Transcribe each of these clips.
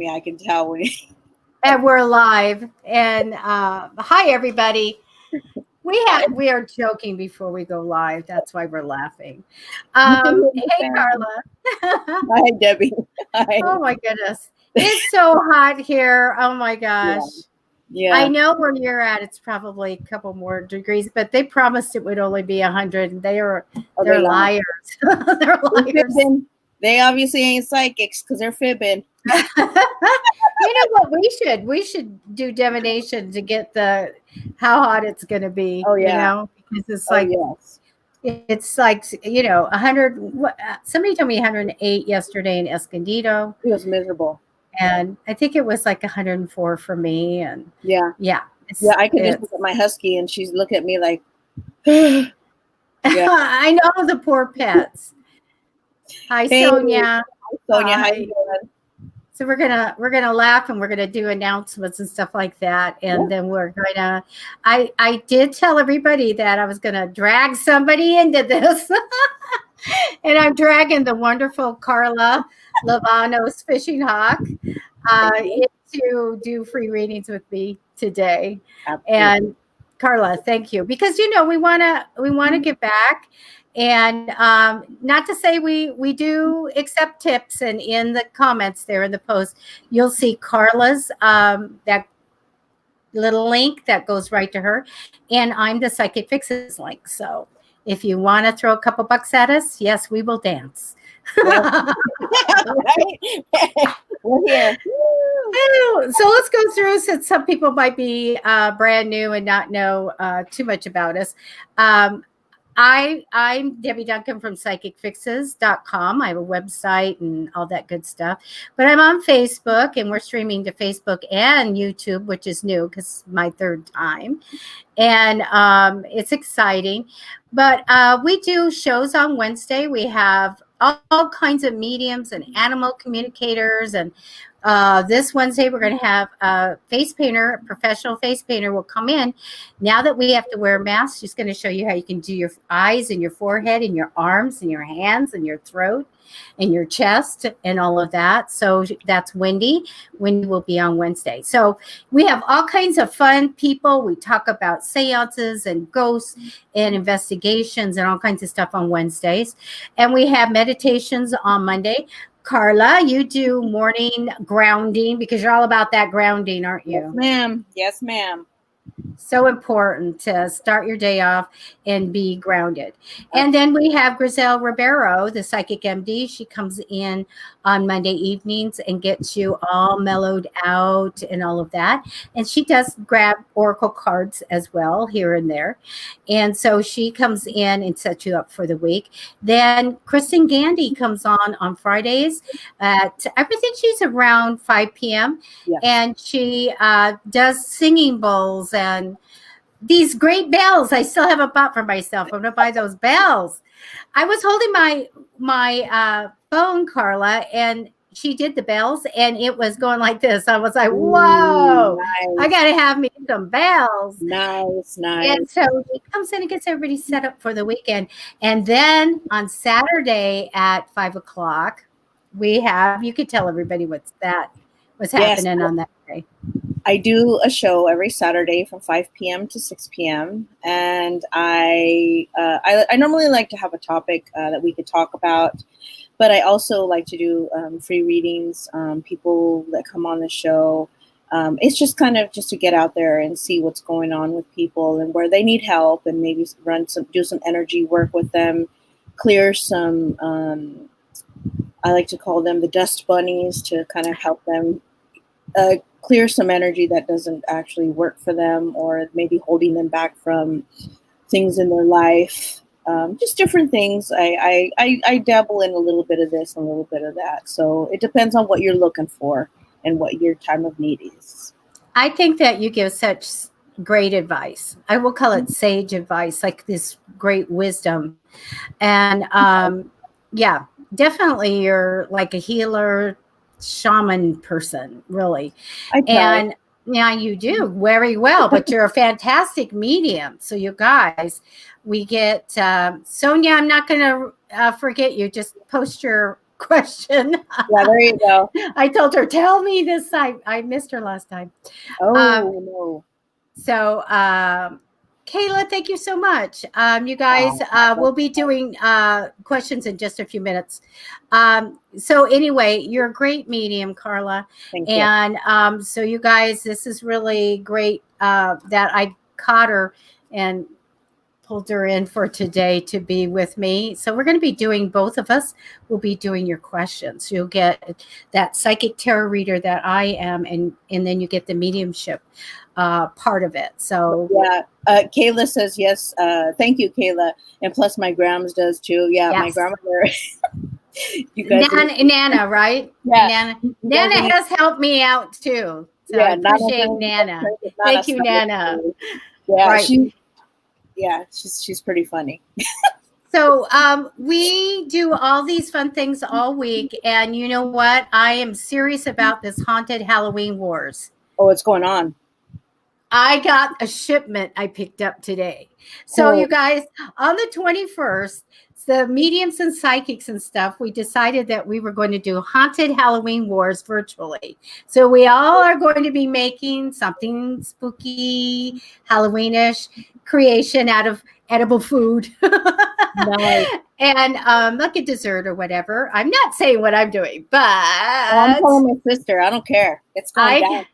me. I can tell when. And we're live. And hi, everybody. We are joking before we go live. That's why we're laughing. Hey, Carla. Hi, Debbie. Hi. Oh my goodness, it's so hot here. Oh my gosh. Yeah. I know where you're at. It's probably a couple more degrees, but they promised it would only be 100. They're liars. They're liars. They obviously ain't psychics because they're fibbing. You know what? We should do divination to get how hot it's going to be. Oh yeah. You know, because it's like yes. It's like 100. Somebody told me 108 yesterday in Escondido. It was miserable. And I think it was like 104 for me. And yeah. I could just look at my husky and she's looking at me like, yeah. I know the poor pets. Hi, hey, Sonia. Hi, Sonia. How you doing? So we're gonna laugh and we're gonna do announcements and stuff like that, and then we're gonna. I did tell everybody that I was gonna drag somebody into this, and I'm dragging the wonderful Carla Lievanos Fishinghawk to do free readings with me today. Absolutely. And Carla, thank you, because we wanna give back. And not to say we do accept tips, and in the comments there in the post, you'll see Carla's that little link that goes right to her, and I'm the Psychic Fixes link. So if you want to throw a couple bucks at us, yes, we will dance. We're here. So let's go through, since some people might be brand new and not know too much about us. I'm Debbie Duncan from psychicfixes.com. I have a website and all that good stuff. But I'm on Facebook, and we're streaming to Facebook and YouTube, which is new because it's my third time. And it's exciting. But we do shows on Wednesday. We have all kinds of mediums and animal communicators. And this Wednesday, we're going to have a face painter, a professional face painter will come in. Now that we have to wear masks, she's going to show you how you can do your eyes and your forehead and your arms and your hands and your throat and your chest and all of that. So that's Wendy. Wendy will be on Wednesday. So we have all kinds of fun people. We talk about seances and ghosts and investigations and all kinds of stuff on Wednesdays. And we have meditations on Monday. Carla, you do morning grounding because you're all about that grounding, aren't you? Yes, ma'am. Yes, ma'am. So important to start your day off and be grounded. And then we have Griselle Ribeiro, the Psychic MD. She comes in on Monday evenings and gets you all mellowed out and all of that. And she does grab oracle cards as well here and there. And so she comes in and sets you up for the week. Then Kristen Gandy comes on Fridays I think she's around 5 p.m. Yeah. And she does singing bowls and these great bells. I still haven't bought for myself. I'm going to buy those bells. I was holding my phone, Carla, and she did the bells, and it was going like this. I was like, whoa, nice. I got to have me some bells. Nice. And so she comes in and gets everybody set up for the weekend. And then on Saturday at 5 o'clock, you could tell everybody what's happening on that day. I do a show every Saturday from 5 p.m. to 6 p.m. And I normally like to have a topic that we could talk about, but I also like to do free readings. People that come on the show, it's just kind of just to get out there and see what's going on with people and where they need help, and maybe do some energy work with them, clear some. I like to call them the dust bunnies, to kind of help them clear some energy that doesn't actually work for them, or maybe holding them back from things in their life. Just different things. I dabble in a little bit of this and a little bit of that. So it depends on what you're looking for and what your time of need is. I think that you give such great advice. I will call it sage advice, like this great wisdom. And yeah, definitely you're like a healer, shaman person, really. And yeah, you do very well, but you're a fantastic medium. So you guys, we get Sonia, I'm not going to forget you. Just post your question. Yeah, there you go. I told her, tell me this. I missed her last time. Oh, no. So, Kayla, thank you so much. You guys, we'll be doing questions in just a few minutes. So anyway, you're a great medium, Carla. Thank you. And so you guys, this is really great that I caught her and pulled her in for today to be with me. So we're going to be doing, both of us will be doing your questions. You'll get that psychic tarot reader that I am, and then you get the mediumship part of it. So yeah, Kayla says yes. Thank you, Kayla. And plus my grams does too. Yeah, yes. my grandmother. You guys Nana, right? Yeah. Nana has helped me out too. So yeah, I appreciate Nana. Thank you, Nana. Yeah, right. she's pretty funny. So we do all these fun things all week, and you know what? I am serious about this haunted Halloween wars. Oh, what's going on? I got a shipment I picked up today. So you guys, on the 21st, the mediums and psychics and stuff, we decided that we were going to do haunted Halloween wars virtually. So we all are going to be making something spooky, Halloweenish creation out of edible food. Nice. And like a dessert or whatever. I'm not saying what I'm doing, but I'm telling my sister. I don't care. It's going down.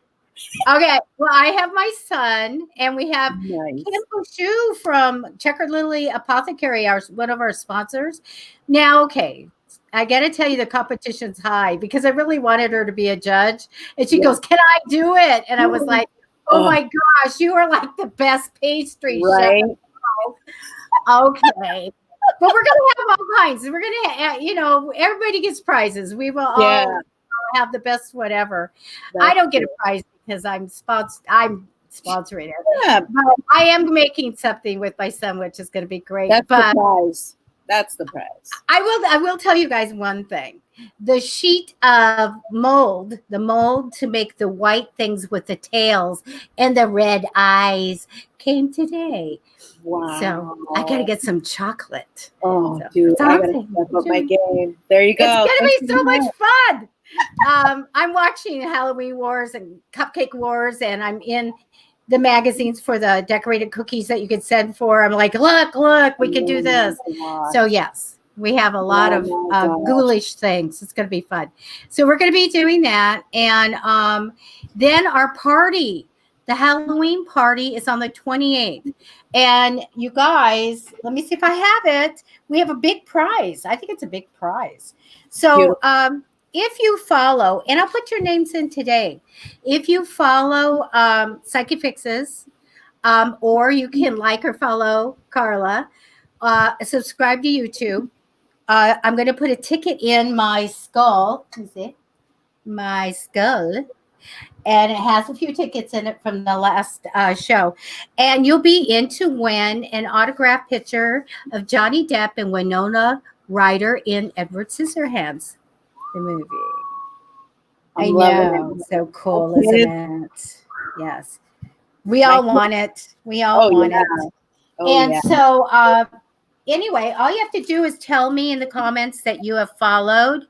Okay, well, I have my son, and we have nice. Kim Bouchou from Checkered Lily Apothecary, one of our sponsors. Now, okay, I got to tell you, the competition's high because I really wanted her to be a judge. And she goes, "Can I do it?" And I was like, "Oh my gosh, you are like the best pastry chef." Okay. But we're going to have all kinds. We're going to, everybody gets prizes. We will all have the best whatever. I don't get a prize because I'm sponsoring it. Yeah. But I am making something with my son, which is going to be great. That's the prize. That's the prize. I will tell you guys one thing. The sheet of mold, the mold to make the white things with the tails and the red eyes came today. Wow. So I got to get some chocolate. Oh, so, dude, I got to step up my game. There you go. It's going to be so much fun. I'm watching Halloween Wars and Cupcake Wars, and I'm in the magazines for the decorated cookies that you could send for. I'm like, look, we could do this. So yes, we have a lot of ghoulish things. It's going to be fun. So we're going to be doing that. And then our party, the Halloween party, is on the 28th. And you guys, let me see if I have it. We have a big prize. I think it's a big prize. So if you follow, and I'll put your names in today, if you follow Psychic Fixes, or you can like or follow Carla, subscribe to YouTube. I'm going to put a ticket in my skull. Let me see. My skull. And it has a few tickets in it from the last show. And you'll be in to win an autographed picture of Johnny Depp and Winona Ryder in Edward Scissorhands, the movie. I know. So cool, isn't it? Yes. We all want it. We all want it. And so anyway, all you have to do is tell me in the comments that you have followed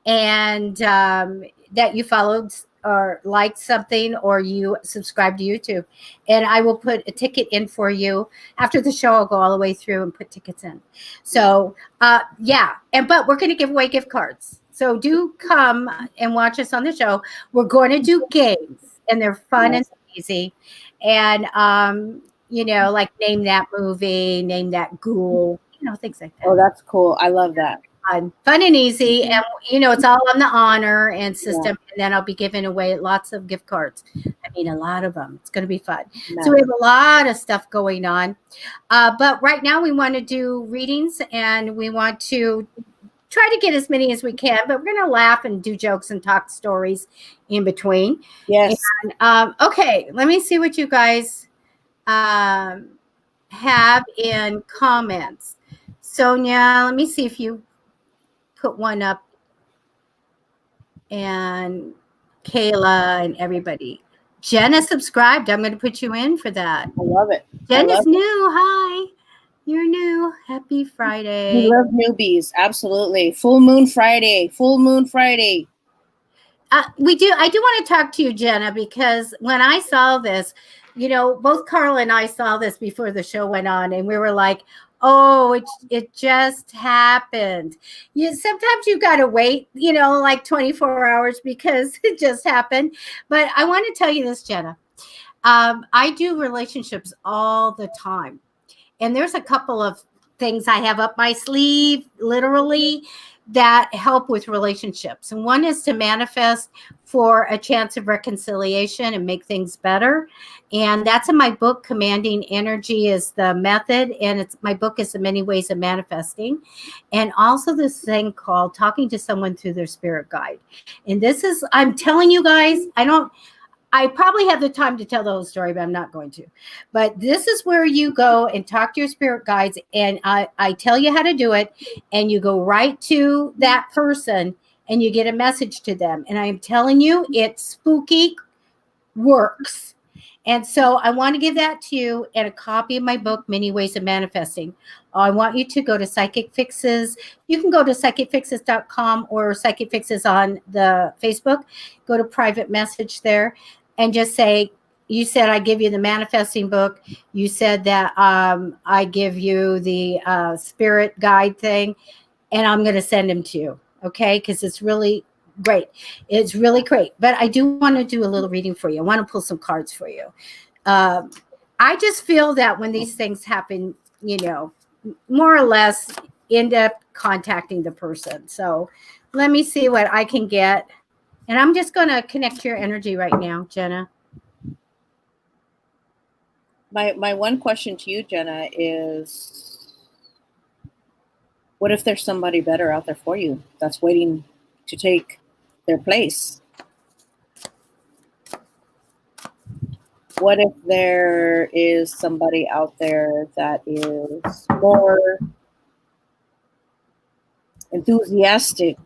and that you followed or liked something or you subscribe to YouTube. And I will put a ticket in for you. After the show, I'll go all the way through and put tickets in. So, but we're going to give away gift cards. So do come and watch us on the show. We're going to do games, and they're fun and easy. And, like name that movie, name that ghoul, things like that. Oh, that's cool. I love that. Fun and easy. And, it's all on the honor and system. And then I'll be giving away lots of gift cards. I mean, a lot of them. It's going to be fun. Nice. So we have a lot of stuff going on. But right now we want to do readings, and we want to try to get as many as we can, but we're going to laugh and do jokes and talk stories in between. Yes. And, okay, let me see what you guys have in comments. Sonia, let me see if you put one up. And Kayla and everybody. Jenna subscribed. I'm going to put you in for that. I love it. Jenna's new. Hi. You're new. Happy We Friday. love newbies. Absolutely. Full Moon Friday. Full Moon Friday. We do. I do want to talk to you, Jenna, because when I saw this, both Carla and I saw this before the show went on, and we were like, "Oh, it just happened." Sometimes you got to wait, like 24 hours because it just happened. But I want to tell you this, Jenna. I do relationships all the time, and there's a couple of things I have up my sleeve, literally, that help with relationships. And one is to manifest for a chance of reconciliation and make things better. And that's in my book, Commanding Energy is the Method. And my book is The Many Ways of Manifesting. And also this thing called Talking to Someone Through Their Spirit Guide. And this is, I'm telling you guys, I probably have the time to tell the whole story, but I'm not going to. But this is where you go and talk to your spirit guides, and I tell you how to do it, and you go right to that person, and you get a message to them. And I am telling you, it spooky works. And so I want to give that to you and a copy of my book, Many Ways of Manifesting. I want you to go to Psychic Fixes. You can go to psychicfixes.com or Psychic Fixes on the Facebook. Go to private message there and just say, you said I give you the manifesting book. You said that I give you the spirit guide thing, and I'm going to send them to you. Okay? Because it's really great. It's really great. But I do want to do a little reading for you. I want to pull some cards for you. I just feel that when these things happen, more or less end up contacting the person. So let me see what I can get. And I'm just going to connect to your energy right now, Jenna. My one question to you, Jenna, is what if there's somebody better out there for you that's waiting to take their place? What if there is somebody out there that is more enthusiastic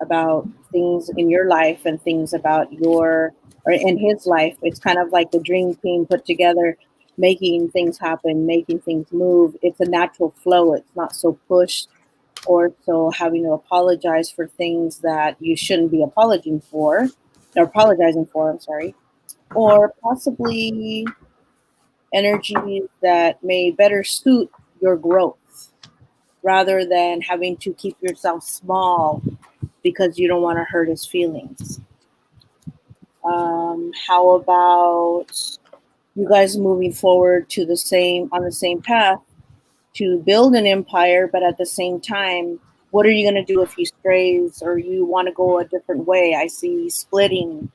about things in your life and things about or in his life? It's kind of like the dream team put together, making things happen, making things move. It's a natural flow. It's not so pushed or so having to apologize for things that you shouldn't be apologizing for, I'm sorry. Or possibly energies that may better suit your growth rather than having to keep yourself small because you don't want to hurt his feelings. How about you guys moving forward on the same path to build an empire, but at the same time, what are you going to do if he strays or you want to go a different way? I see splitting.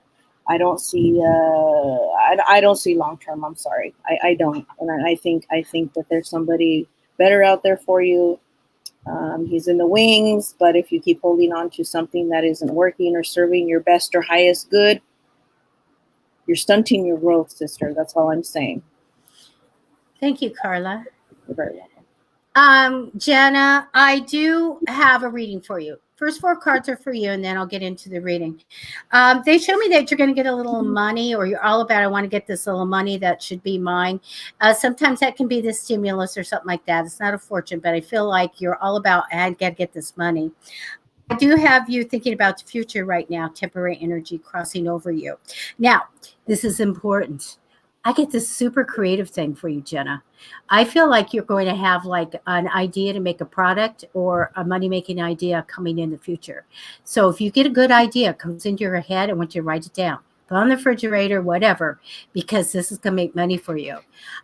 I don't see. I don't see long term. I'm sorry. I don't, and I think that there's somebody better out there for you. He's in the wings, but if you keep holding on to something that isn't working or serving your best or highest good, you're stunting your growth, sister. That's all I'm saying. Thank you, Carla. You're very welcome. Jenna, I do have a reading for you. First 4 cards are for you, and then I'll get into the reading. They show me that you're going to get a little money, or you're all about, I want to get this little money that should be mine. Sometimes that can be the stimulus or something like that. It's not a fortune, but I feel like you're all about, I got to get this money. I do have you thinking about the future right now, temporary energy crossing over you. Now, this is important. I get this super creative thing for you, Jenna. I feel like you're going to have like an idea to make a product or a money-making idea coming in the future. So if you get a good idea, comes into your head, I want you to write it down. Put on the refrigerator, whatever, because this is going to make money for you.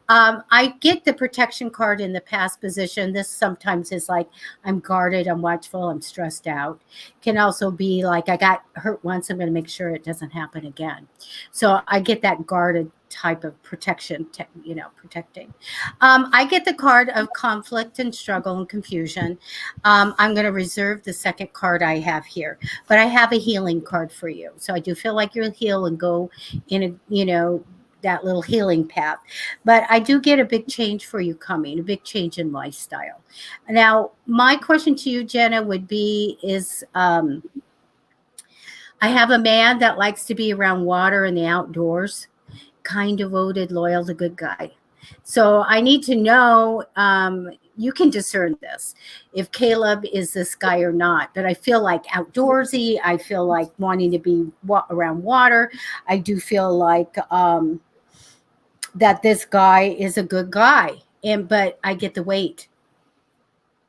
I get the protection card in the past position. This sometimes is like, I'm guarded, I'm watchful, I'm stressed out. Can also be like, I got hurt once, I'm going to make sure it doesn't happen again. So I get that guarded type of protection, protecting. I get the card of conflict and struggle and confusion. I'm going to reserve the second card I have here, but I have a healing card for you. So I do feel like you'll heal and go in that little healing path. But I do get a big change for you coming, a big change in lifestyle. Now, my question to you, Jenna, would be I have a man that likes to be around water and the outdoors, kind, devoted, loyal, the good guy. So I need to know you can discern this, if Caleb is this guy or not. But I feel like outdoorsy. I feel like wanting to be around water. I do feel like that this guy is a good guy, but I get the wait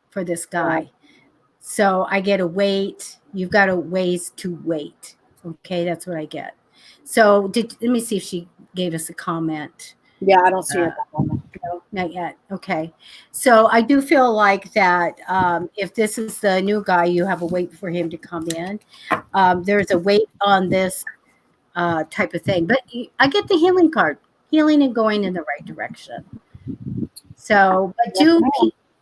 for this guy. So I get a wait. You've got a ways to wait. Okay, that's what I get. So let me see if she gave us a comment. Yeah, I don't see it. No, not yet. Okay. So I do feel like that if this is the new guy, you have a wait for him to come in. There's a wait on this type of thing. But I get the healing card, healing and going in the right direction. So, but do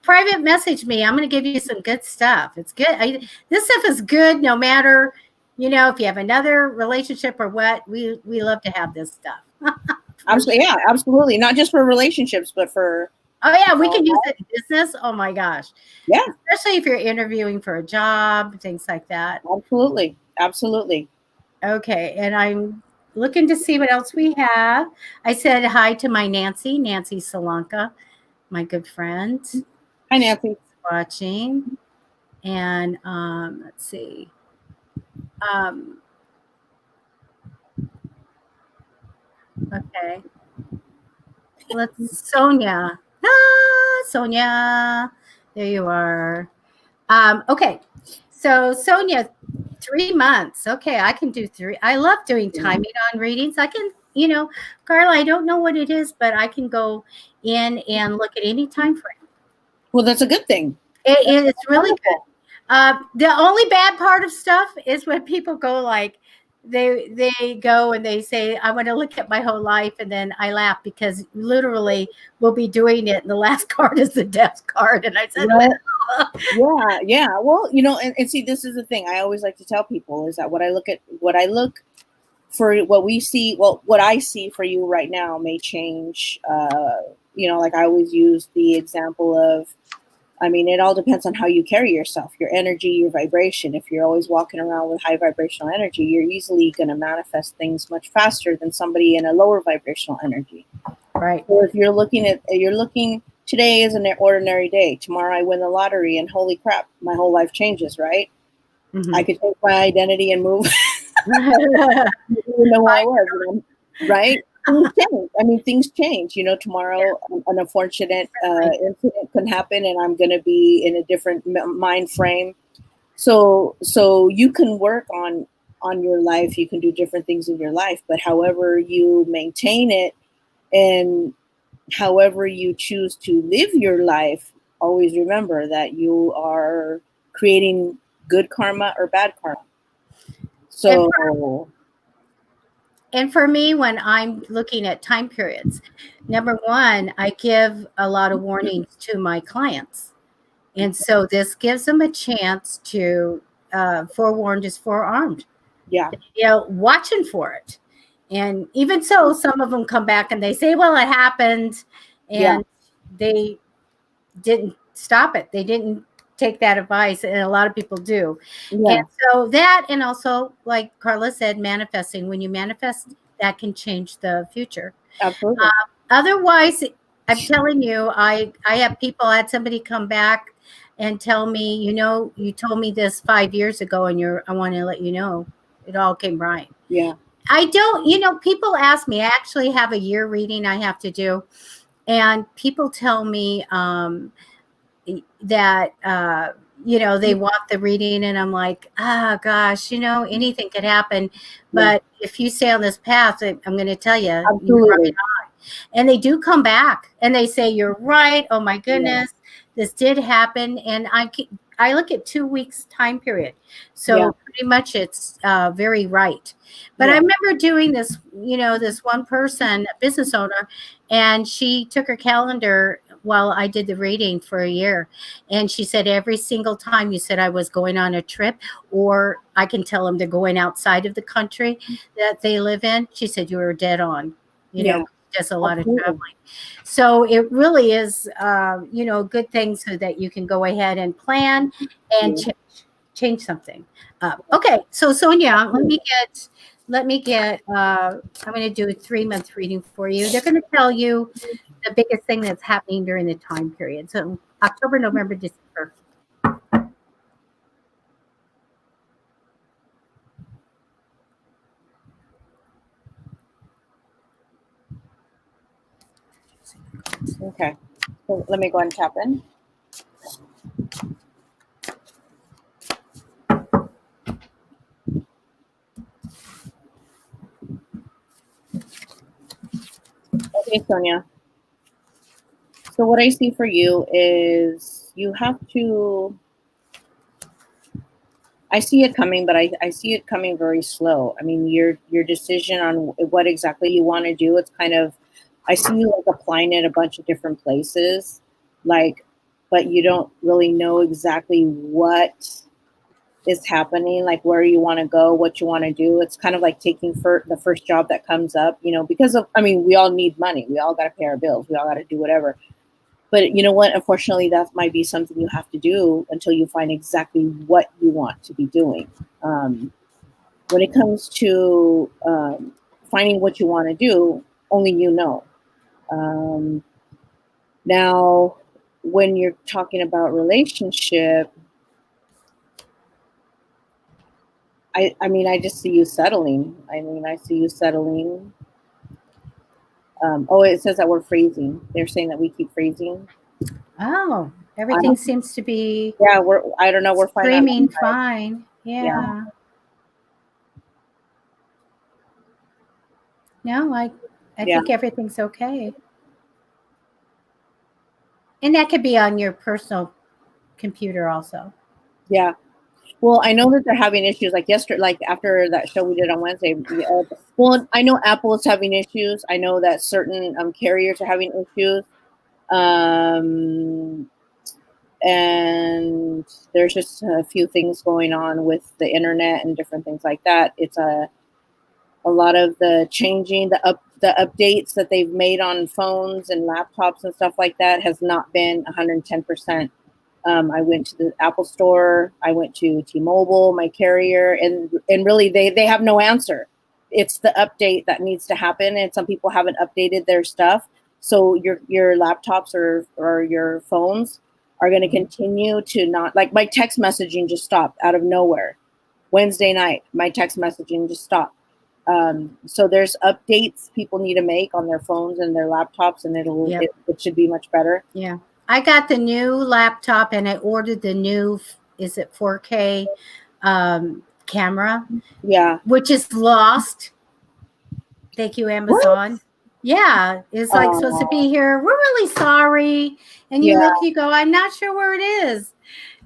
private message me. I'm going to give you some good stuff. It's good. This stuff is good no matter, if you have another relationship or what. We love to have this stuff. Absolutely, yeah, absolutely. Not just for relationships, but for we can use it in business. Oh my gosh. Yeah. Especially if you're interviewing for a job, things like that. Absolutely. Absolutely. Okay. And I'm looking to see what else we have. I said hi to my Nancy Solanka, my good friend. Hi, Nancy. Watching. And let's see. Okay. Let's Sonia. Sonia. There you are. Okay. So Sonia, 3 months. Okay, I can do 3. I love doing timing on readings. I can, Carla, I don't know what it is, but I can go in and look at any time frame. Well, that's a good thing. It's really good. The only bad part of stuff is when people go like, they go and they say, I want to look at my whole life. And then I laugh because literally we'll be doing it. And the last card is the death card. And I said, yeah. Well, and see, this is the thing I always like to tell people is that what I look for, what we see, well, what I see for you right now may change. Like I always use the example of, it all depends on how you carry yourself, your energy, your vibration. If you're always walking around with high vibrational energy, you're easily going to manifest things much faster than somebody in a lower vibrational energy. Right. So if you're looking, today is an ordinary day. Tomorrow I win the lottery and holy crap, my whole life changes, right? Mm-hmm. I could take my identity and move. I didn't even know who I was, right? Things change. Tomorrow an unfortunate incident can happen, and I'm going to be in a different mind frame. So you can work on your life. You can do different things in your life, but however you maintain it, and however you choose to live your life, always remember that you are creating good karma or bad karma. So. And for me, when I'm looking at time periods, number one, I give a lot of warnings to my clients. And so this gives them a chance to forewarned is forearmed. Yeah. Watching for it. And even so, some of them come back and they say, well, it happened. And they didn't stop it. They didn't take that advice, and a lot of people do. Yeah. And so that, and also like Carla said, manifesting. When you manifest, that can change the future. Absolutely. Otherwise, I'm telling you, I had somebody come back and tell me, you told me this 5 years ago, and I want to let you know it all came right. Yeah. I don't, people ask me, I actually have a year reading I have to do, and people tell me that they want the reading, and I'm like, gosh, anything could happen, but if you stay on this path, I'm going to tell you, you're probably not. And they do come back and they say, you're right, oh my goodness, this did happen. And I look at 2 weeks time period, so pretty much it's very right. But I remember doing this, this one person, a business owner, and she took her calendar while I did the reading for a year. And she said, every single time you said I was going on a trip, or I can tell them they're going outside of the country that they live in, she said, you were dead on, does a lot of traveling. So it really is, a good thing so that you can go ahead and plan and change something. Okay. So Sonia, let me get let me get, I'm going to do a 3-month reading for you. They're going to tell you the biggest thing that's happening during the time period. So October, November, December. Okay. So let me go ahead and tap in. Okay, Sonia. So what I see for you is you have to, I see it coming, but I see it coming very slow. I mean, your decision on what exactly you want to do, it's kind of, I see you like applying it a bunch of different places, like, but you don't really know exactly what is happening, like where you want to go, what you want to do. It's kind of like taking the first job that comes up, you know, because of, I mean, we all need money. We all got to pay our bills. We all got to do whatever. But you know what? Unfortunately, that might be something you have to do until you find exactly what you want to be doing. When it comes to finding what you want to do, only you know. Now, when you're talking about relationship, I mean, I just see you settling. I mean, I see you settling. Oh, it says that we're freezing. They're saying that we keep freezing. Oh, everything seems to be Yeah, I don't know, we're fine. streaming fine. Yeah. No, I think everything's okay. And that could be on your personal computer also. Yeah. Well, I know that they're having issues like yesterday, like after that show we did on Wednesday. Well, I know Apple is having issues. I know that certain carriers are having issues. And there's just a few things going on with the internet and different things like that. It's a lot of the changing, the updates that they've made on phones and laptops and stuff like that has not been 110%. I went to the Apple store. I went to T-Mobile, my carrier, and really they have no answer. It's the update that needs to happen, and some people haven't updated their stuff. So your laptops or your phones are going to continue to not, like my text messaging just stopped out of nowhere. Wednesday night, my text messaging just stopped. So there's updates people need to make on their phones and their laptops, and it should be much better. Yeah. I got the new laptop and I ordered the new, is it 4K camera? Yeah. Which is lost. Thank you, Amazon. What? Yeah. It's like supposed to be here. We're really sorry. And you look, you go, I'm not sure where it is.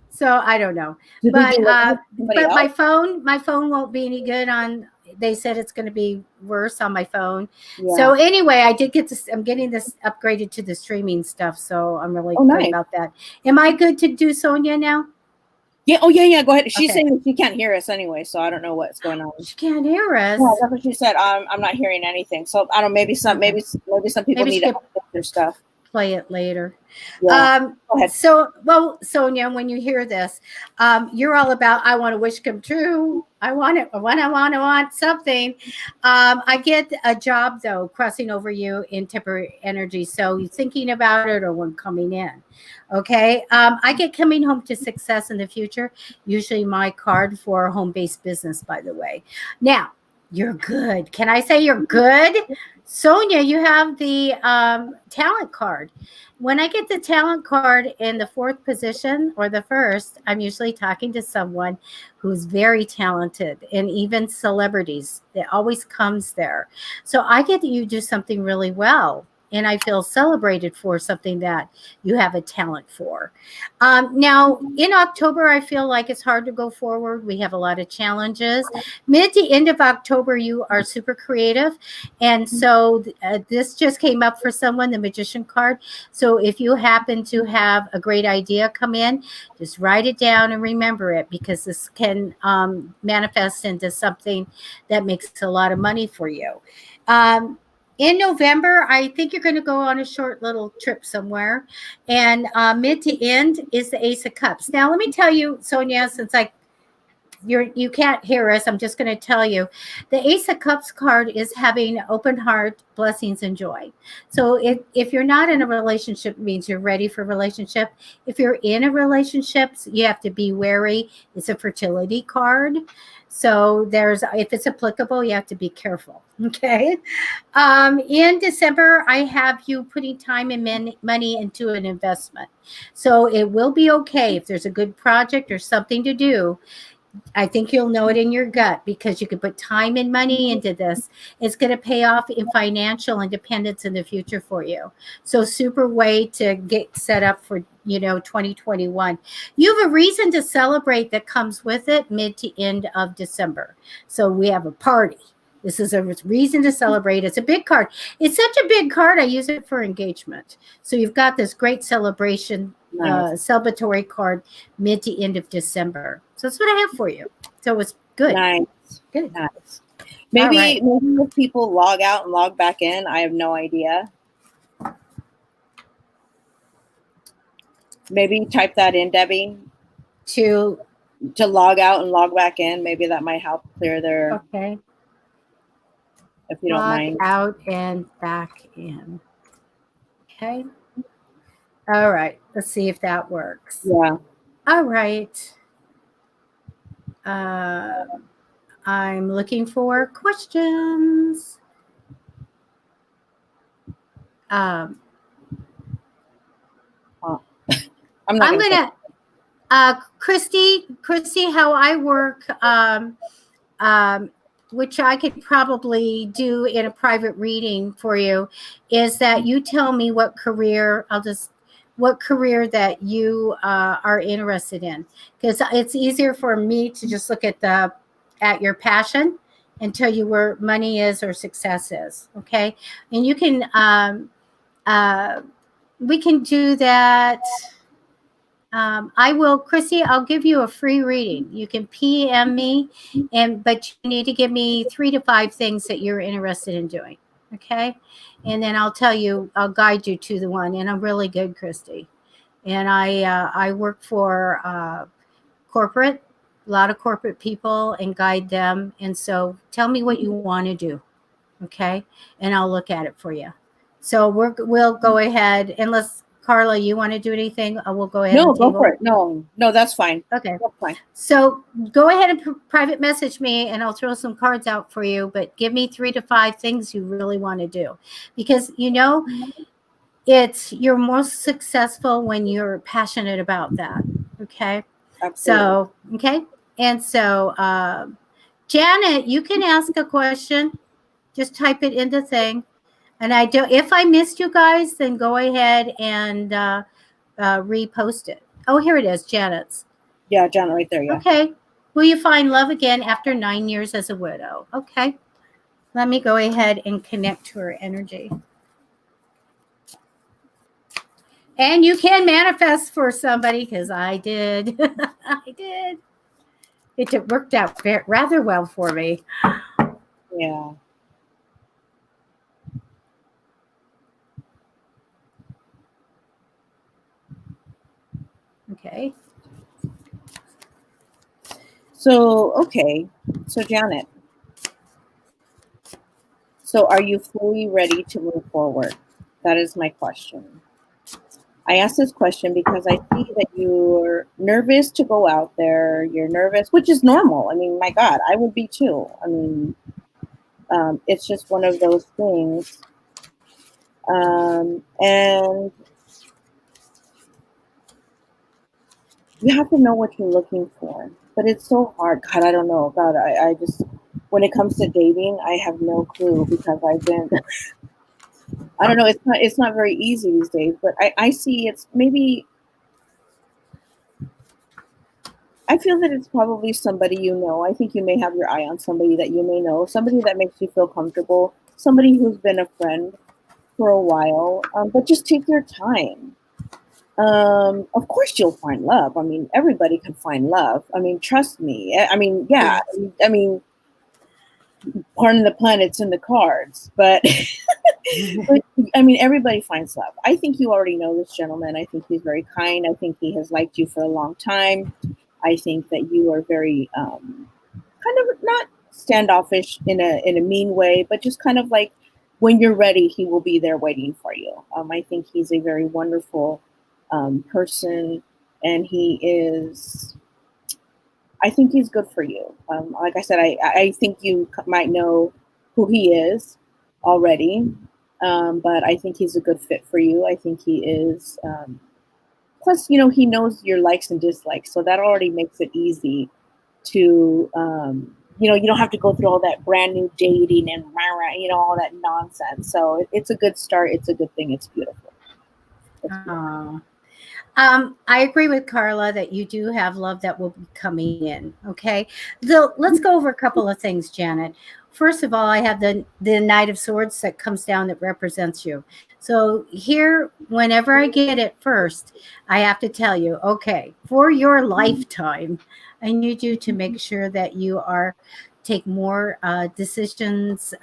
So I don't know. But my phone won't be any good on, they said it's going to be worse on my phone. Yeah. So anyway, I did get this. I'm getting this upgraded to the streaming stuff. So I'm really good about that. Am I good to do Sonia now? Yeah. Oh, yeah. Go ahead. She's saying that she can't hear us anyway. So I don't know what's going on. She can't hear us. Yeah, that's what she said. I'm not hearing anything. So I don't know. Maybe some people need to update their stuff. Play it later. Yeah. So, well, Sonia, when you hear this, you're all about, I want to wish come true. I want it. I want something. I get a job though, crossing over you in temporary energy. So you're thinking about it or when coming in. Okay. I get coming home to success in the future. Usually my card for home-based business, by the way. Now, you're good. Can I say you're good? Sonia, you have the talent card. When I get the talent card in the 4th position or the 1st, I'm usually talking to someone who's very talented, and even celebrities. It always comes there. So I get that you do something really well. And I feel celebrated for something that you have a talent for. Now, in October, I feel like it's hard to go forward. We have a lot of challenges. Mid to end of October, you are super creative. And so this just came up for someone, the Magician card. So if you happen to have a great idea come in, just write it down and remember it, because this can manifest into something that makes a lot of money for you. In November, I think you're going to go on a short little trip somewhere. And mid to end is the Ace of Cups. Now, let me tell you, Sonia, since I you can't hear us, I'm just going to tell you. The Ace of Cups card is having open heart, blessings, and joy. So if you're not in a relationship, it means you're ready for a relationship. If you're in a relationship, you have to be wary. It's a fertility card. So if it's applicable, you have to be careful. Okay. In December, I have you putting time and money into an investment. So it will be okay if there's a good project or something to do. I think you'll know it in your gut because you could put time and money into this. It's going to pay off in financial independence in the future for you. So super way to get set up for, 2021. You have a reason to celebrate that comes with it mid to end of December. So we have a party. This is a reason to celebrate. It's a big card. It's such a big card. I use it for engagement. So you've got this great celebration, Nice. celebratory card mid to end of December. So that's what I have for you. So it's good. Nice. Good. Nice. Maybe right. if people log out and log back in, I have no idea. Maybe type that in, Debbie. To log out and log back in. Maybe that might help clear their. Okay. If you don't mind. Out and back in. Okay. All right. Let's see if that works. Yeah. All right. I'm looking for questions. I'm gonna Christy, how I work, which I could probably do in a private reading for you, is that you tell me what career that you are interested in, because it's easier for me to just look at your passion and tell you where money is or success is. Okay, and you can we can do that. I will, Chrissy, I'll give you a free reading. You can PM me, but you need to give me 3 to 5 things that you're interested in doing. Okay. And then I'll guide you to the one. And I'm really good, Christy. And I work for a lot of corporate people, and guide them. And so tell me what you want to do. Okay. And I'll look at it for you. So we'll go ahead, unless Carla, you want to do anything? We'll go ahead. No, go for it. No, that's fine. Okay. That's fine. So go ahead and private message me, and I'll throw some cards out for you. But give me 3 to 5 things you really want to do, because you're most successful when you're passionate about that. Okay. Absolutely. So okay. And so Janet, you can ask a question. Just type it in the thing. And if I missed you guys, then go ahead and repost it. Oh, here it is, Janet's. Yeah, Janet, right there. Yeah. Okay. Will you find love again after 9 years as a widow? Okay. Let me go ahead and connect to her energy. And you can manifest for somebody, because I did. I did. It worked out rather well for me. Yeah. Okay. So Janet. So are you fully ready to move forward? That is my question. I asked this question because I see that you're nervous to go out there. You're nervous, which is normal. I mean, my God, I would be too. I mean, it's just one of those things. And you have to know what you're looking for, but it's so hard. God, I don't know. God, I just, when it comes to dating, I have no clue, because I've been, I don't know. It's not very easy these days, but I see it's maybe, I feel that it's probably somebody you know. I think you may have your eye on somebody that you may know, somebody that makes you feel comfortable, somebody who's been a friend for a while, but just take your time. Of course you'll find love. I mean, everybody can find love. I mean, trust me. I mean, yeah. I mean, pardon the pun, it's in the cards, but, but I mean, everybody finds love. I think you already know this gentleman. I think he's very kind. I think he has liked you for a long time. I think that you are very kind of not standoffish in a mean way, but just kind of like when you're ready, he will be there waiting for you. I think he's a very wonderful person, and he is. I think he's good for you. Like I said, I think you might know who he is already, but I think he's a good fit for you. I think he is. Plus, he knows your likes and dislikes, so that already makes it easy to, you don't have to go through all that brand new dating and, all that nonsense. So it's a good start. It's a good thing. It's beautiful. It's beautiful. I agree with Carla that you do have love that will be coming in. Okay. So let's go over a couple of things, Janet. First of all, I have the Knight of Swords that comes down that represents you. So here, whenever I get it first, I have to tell you, okay, for your lifetime, I need you to make sure that you are take more decisions,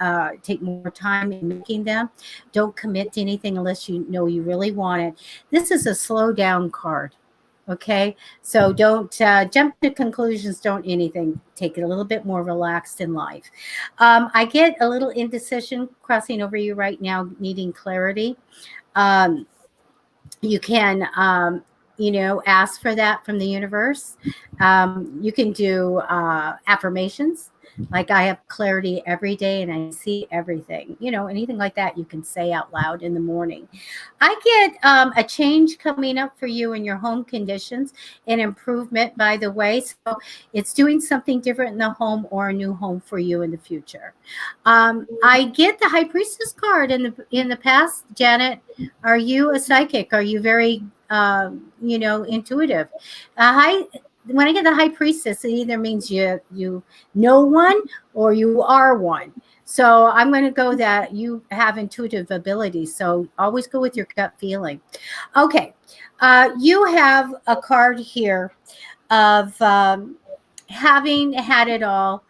take more time in making them. Don't commit to anything unless you know you really want it. This is a slow down card. Okay. So don't jump to conclusions. Don't anything. Take it a little bit more relaxed in life. I get a little indecision crossing over you right now, needing clarity. Um, you can ask for that from the universe. You can do affirmations, like I have clarity every day and I see everything, anything like that you can say out loud in the morning. I get a change coming up for you in your home conditions, an improvement, by the way. So it's doing something different in the home or a new home for you in the future. I get the High Priestess card in the past. Janet, are you a psychic? Are you very intuitive? When I get the High Priestess, it either means you know one or you are one. So I'm going to go that you have intuitive ability. So always go with your gut feeling. Okay. You have a card here of having had it all.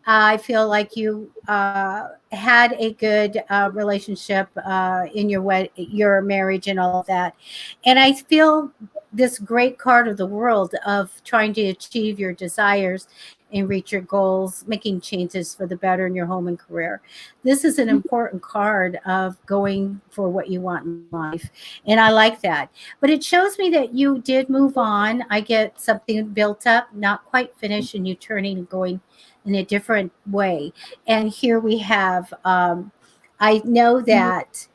I feel like you had a good relationship in your marriage and all of that. And I feel this great card of the world of trying to achieve your desires and reach your goals, making changes for the better in your home and career. This is an important card of going for what you want in life. And I like that. But it shows me that you did move on. I get something built up, not quite finished, and you turning and going in a different way. And here we have, I know that,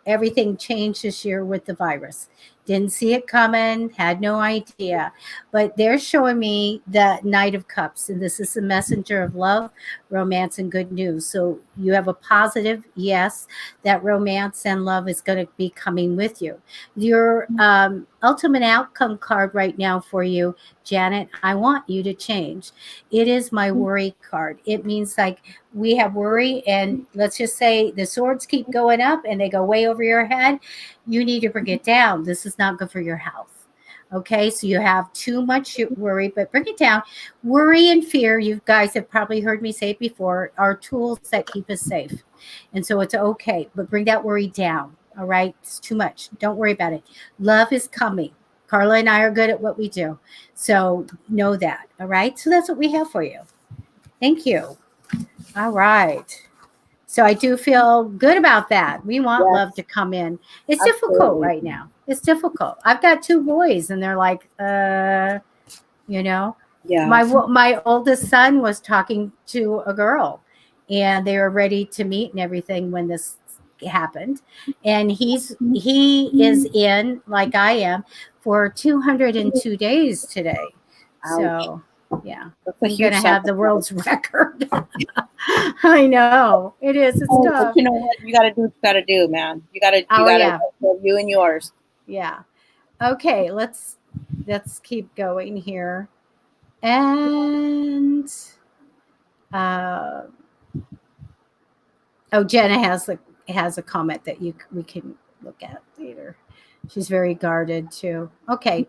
everything changed this year with the virus. Didn't see it coming, had no idea. But they're showing me the Knight of Cups, and this is the messenger of love, romance, and good news. So you have a positive yes, that romance and love is going to be coming with you. Your ultimate outcome card right now for you, Janet, I want you to change. It is my worry card. It means like we have worry, and let's just say the swords keep going up and they go way over your head. You need to bring it down. This is not good for your health. Okay, so you have too much worry, but bring it down. Worry and fear, you guys have probably heard me say it before, are tools that keep us safe. And so it's okay, but bring that worry down. All right, it's too much. Don't worry about it. Love is coming. Carla and I are good at what we do. So know that. All right, so that's what we have for you. Thank you. All right. So I do feel good about that. We want love to come in. It's difficult right now. It's difficult. I've got two boys and they're like, Yeah. My oldest son was talking to a girl and they were ready to meet and everything when this happened. And he is in, like I am, for 202 days today. Ouch. So yeah, I'm gonna have the world's record. I know it is. It's tough. But you know what? You got to do what you got to do, man. You got to. You and yours. Yeah. Okay. Let's keep going here. And Jenna has a comment that we can look at later. She's very guarded too. Okay.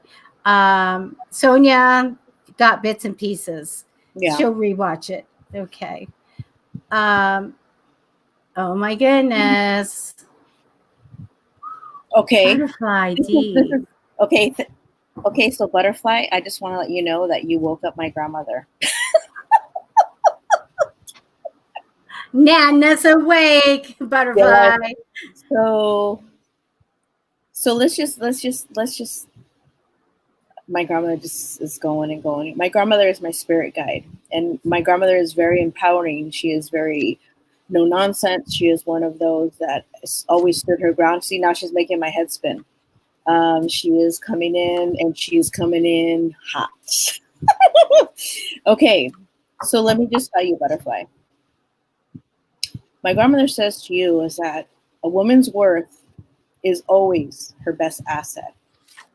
Sonia got bits and pieces. Yeah. She'll rewatch it. Okay. Oh my goodness. Okay. Butterfly D. Okay. Okay, so butterfly, I just want to let you know that you woke up my grandmother. Nana's awake, Yes. butterfly. So let's just my grandmother just is going and going. My grandmother is my spirit guide, and my grandmother is very empowering. She is very no nonsense. She is one of those that always stood her ground. See, now she's making my head spin. She is coming in, and she is coming in hot. Okay, so let me just tell you, butterfly. My grandmother says to you is that a woman's worth is always her best asset.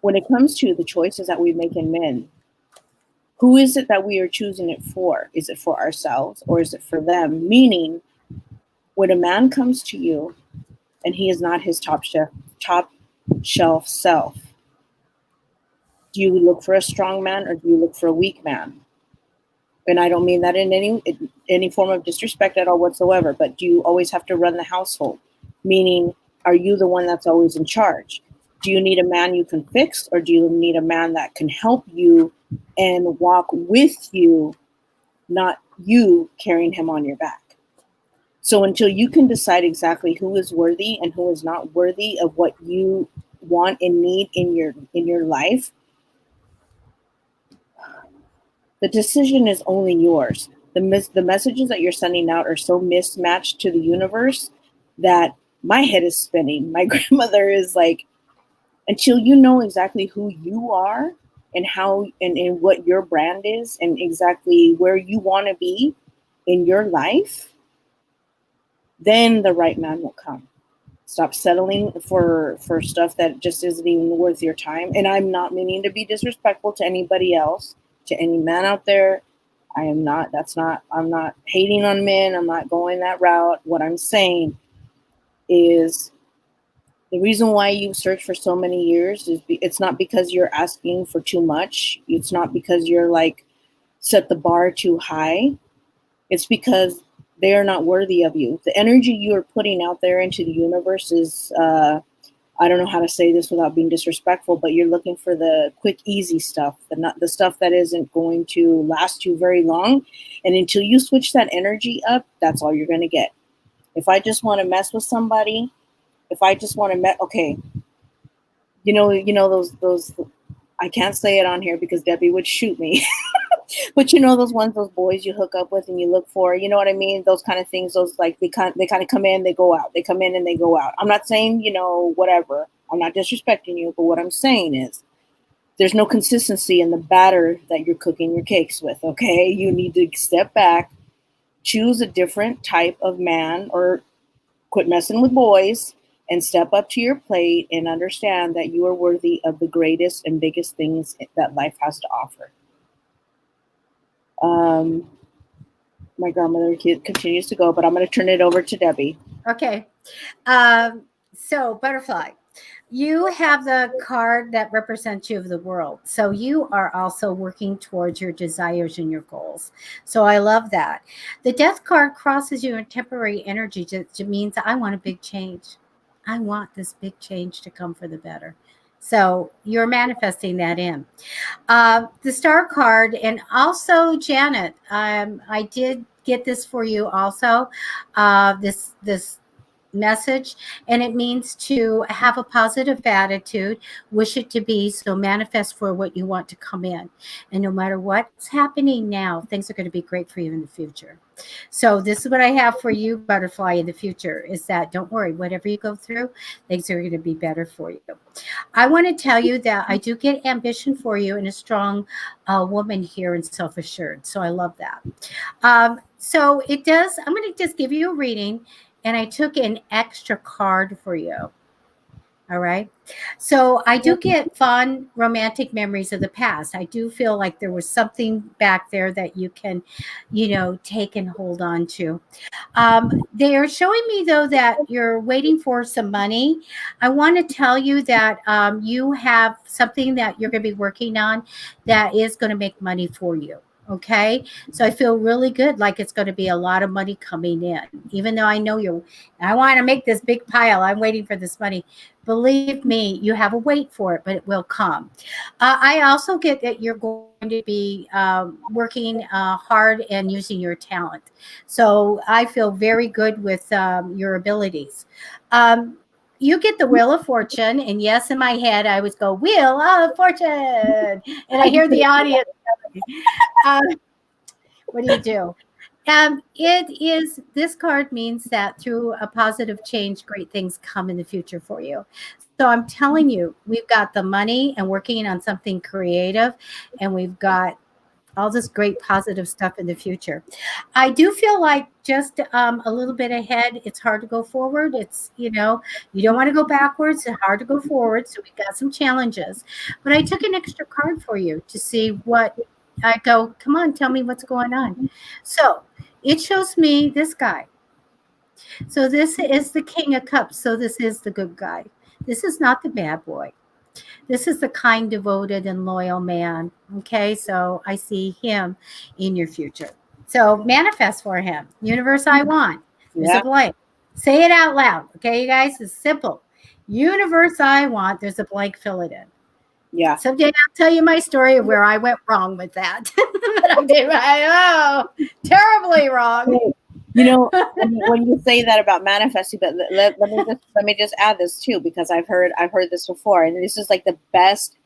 When it comes to the choices that we make in men, who is it that we are choosing it for? Is it for ourselves or is it for them? Meaning, when a man comes to you and he is not his top shelf self, do you look for a strong man or do you look for a weak man? And I don't mean that in any form of disrespect at all whatsoever, but do you always have to run the household? Meaning, are you the one that's always in charge? Do you need a man you can fix, or do you need a man that can help you and walk with you, not you carrying him on your back? So until you can decide exactly who is worthy and who is not worthy of what you want and need in your life, the decision is only yours. The messages that you're sending out are so mismatched to the universe that my head is spinning. My grandmother is like, until you know exactly who you are and how and what your brand is and exactly where you want to be in your life, then the right man will come. Stop settling for stuff that just isn't even worth your time. And I'm not meaning to be disrespectful to anybody else, to any man out there. I am not. That's not. I'm not hating on men. I'm not going that route. What I'm saying is the reason why you search for so many years is it's not because you're asking for too much. It's not because you're like set the bar too high. It's because they are not worthy of you. The energy you are putting out there into the universe is, I don't know how to say this without being disrespectful, but you're looking for the quick, easy stuff, the stuff that isn't going to last you very long. And until you switch that energy up, that's all you're going to get. If I just want to mess with somebody, if I just want to okay, those. I can't say it on here because Debbie would shoot me. But those boys you hook up with and you look for, you know what I mean? Those kind of things, those like they kind of come in, they go out. They come in and they go out. I'm not saying, whatever. I'm not disrespecting you, but what I'm saying is there's no consistency in the batter that you're cooking your cakes with, okay? You need to step back, choose a different type of man or quit messing with boys and step up to your plate and understand that you are worthy of the greatest and biggest things that life has to offer. My grandmother continues to go, but I'm going to turn it over to Debbie. Okay. So, butterfly, you have the card that represents you of the world. So you are also working towards your desires and your goals. So I love that. The death card crosses you in temporary energy. Just means I want a big change. I want this big change to come for the better. So you're manifesting that in. The star card, and also Janet, I did get this for you also. This message, and it means to have a positive attitude, wish it to be, so manifest for what you want to come in. And no matter what's happening now, things are going to be great for you in the future. So this is what I have for you, butterfly, in the future, is that don't worry, whatever you go through, things are going to be better for you. I want to tell you that I do get ambition for you and a strong woman here and self-assured. So I love that. So it does, I'm going to just give you a reading, and I took an extra card for you. All right. So I do get fond romantic memories of the past. I do feel like there was something back there that you can, take and hold on to. They are showing me, though, that you're waiting for some money. I want to tell you that you have something that you're going to be working on that is going to make money for you. Okay. So I feel really good, like it's going to be a lot of money coming in, even though I know I want to make this big pile. I'm waiting for this money. Believe me, you have a wait for it, but it will come. I also get that you're going to be working hard and using your talent. So I feel very good with your abilities. Um, you get the Wheel of Fortune. And yes, in my head, I always go, Wheel of Fortune. And I hear the audience. Um, what do you do? This card means that through a positive change, great things come in the future for you. So I'm telling you, we've got the money and working on something creative, and we've got all this great positive stuff in the future. I do feel like just a little bit ahead, it's hard to go forward. It's, you don't want to go backwards. It's hard to go forward. So we've got some challenges. But I took an extra card for you to see what I go, come on, tell me what's going on. So it shows me this guy. So this is the King of Cups. So this is the good guy. This is not the bad boy. This is the kind, devoted, and loyal man. Okay, so I see him in your future. So manifest for him. Universe, I want. There's a blank. Say it out loud. Okay, you guys, it's simple. Universe, I want. There's a blank. Fill it in. Yeah. Someday I'll tell you my story of where I went wrong with that. But I did, terribly wrong. When you say that about manifesting, but let me just add this too, because I've heard this before, and this is like the best.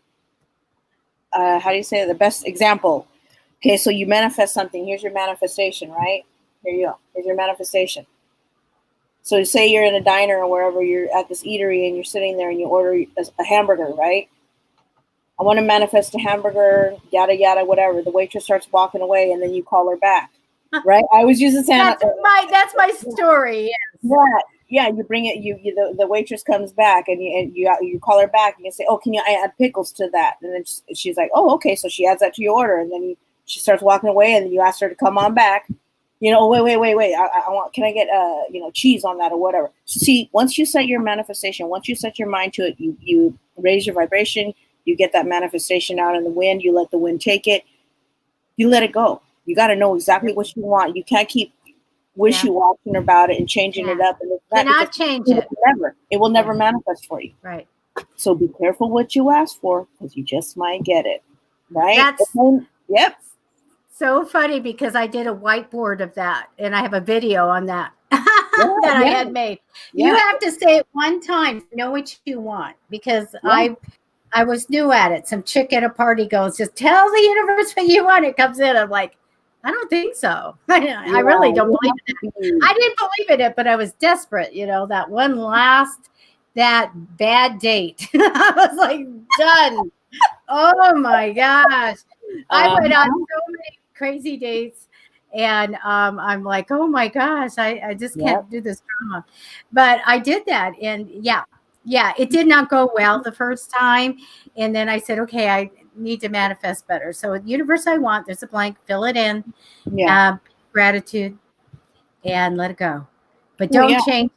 How do you say it? The best example? Okay, so you manifest something. Here's your manifestation, right? Here you go. Here's your manifestation. So say you're in a diner or wherever, you're at this eatery and you're sitting there and you order a hamburger, right? I want to manifest a hamburger, yada, yada, whatever. The waitress starts walking away and then you call her back, right? I always use the same. That's my story. Yes. Yeah. You bring it. The waitress comes back and you call her back and you say, oh, can you add pickles to that? And then she's like, oh, okay. So she adds that to your order, and then she starts walking away, and then you ask her to come on back. Wait. I want. Can I get cheese on that or whatever? See, once you set your manifestation, once you set your mind to it, you raise your vibration. You get that manifestation out in the wind. You let the wind take it. You let it go. You got to know exactly what you want. You can't keep wishy-washing about it and changing it up. And cannot change it. It will never manifest for you. Right. So be careful what you ask for, because you just might get it. Right? Yep. So funny, because I did a whiteboard of that, and I have a video on that that I had made. Yeah. You have to say it one time to know what you want, because I was new at it. Some chick at a party goes, just tell the universe what you want. It comes in. I'm like, I don't think so. I really don't believe in it. I didn't believe in it, but I was desperate. That one that bad date. I was like, done. Oh my gosh. I went on so many crazy dates, and I'm like, oh my gosh, I just can't do this drama. But I did that, and it did not go well the first time. And then I said, okay, I need to manifest better. So universe, I want, there's a blank, fill it in. Gratitude, and let it go. But don't change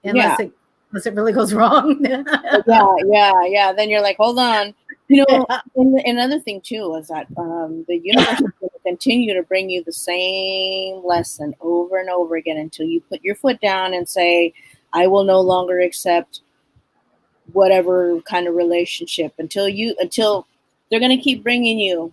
unless it really goes wrong. Yeah. Then you're like, hold on. And another thing too is that the universe is going to continue to bring you the same lesson over and over again until you put your foot down and say, I will no longer accept whatever kind of relationship, until they're going to keep bringing you.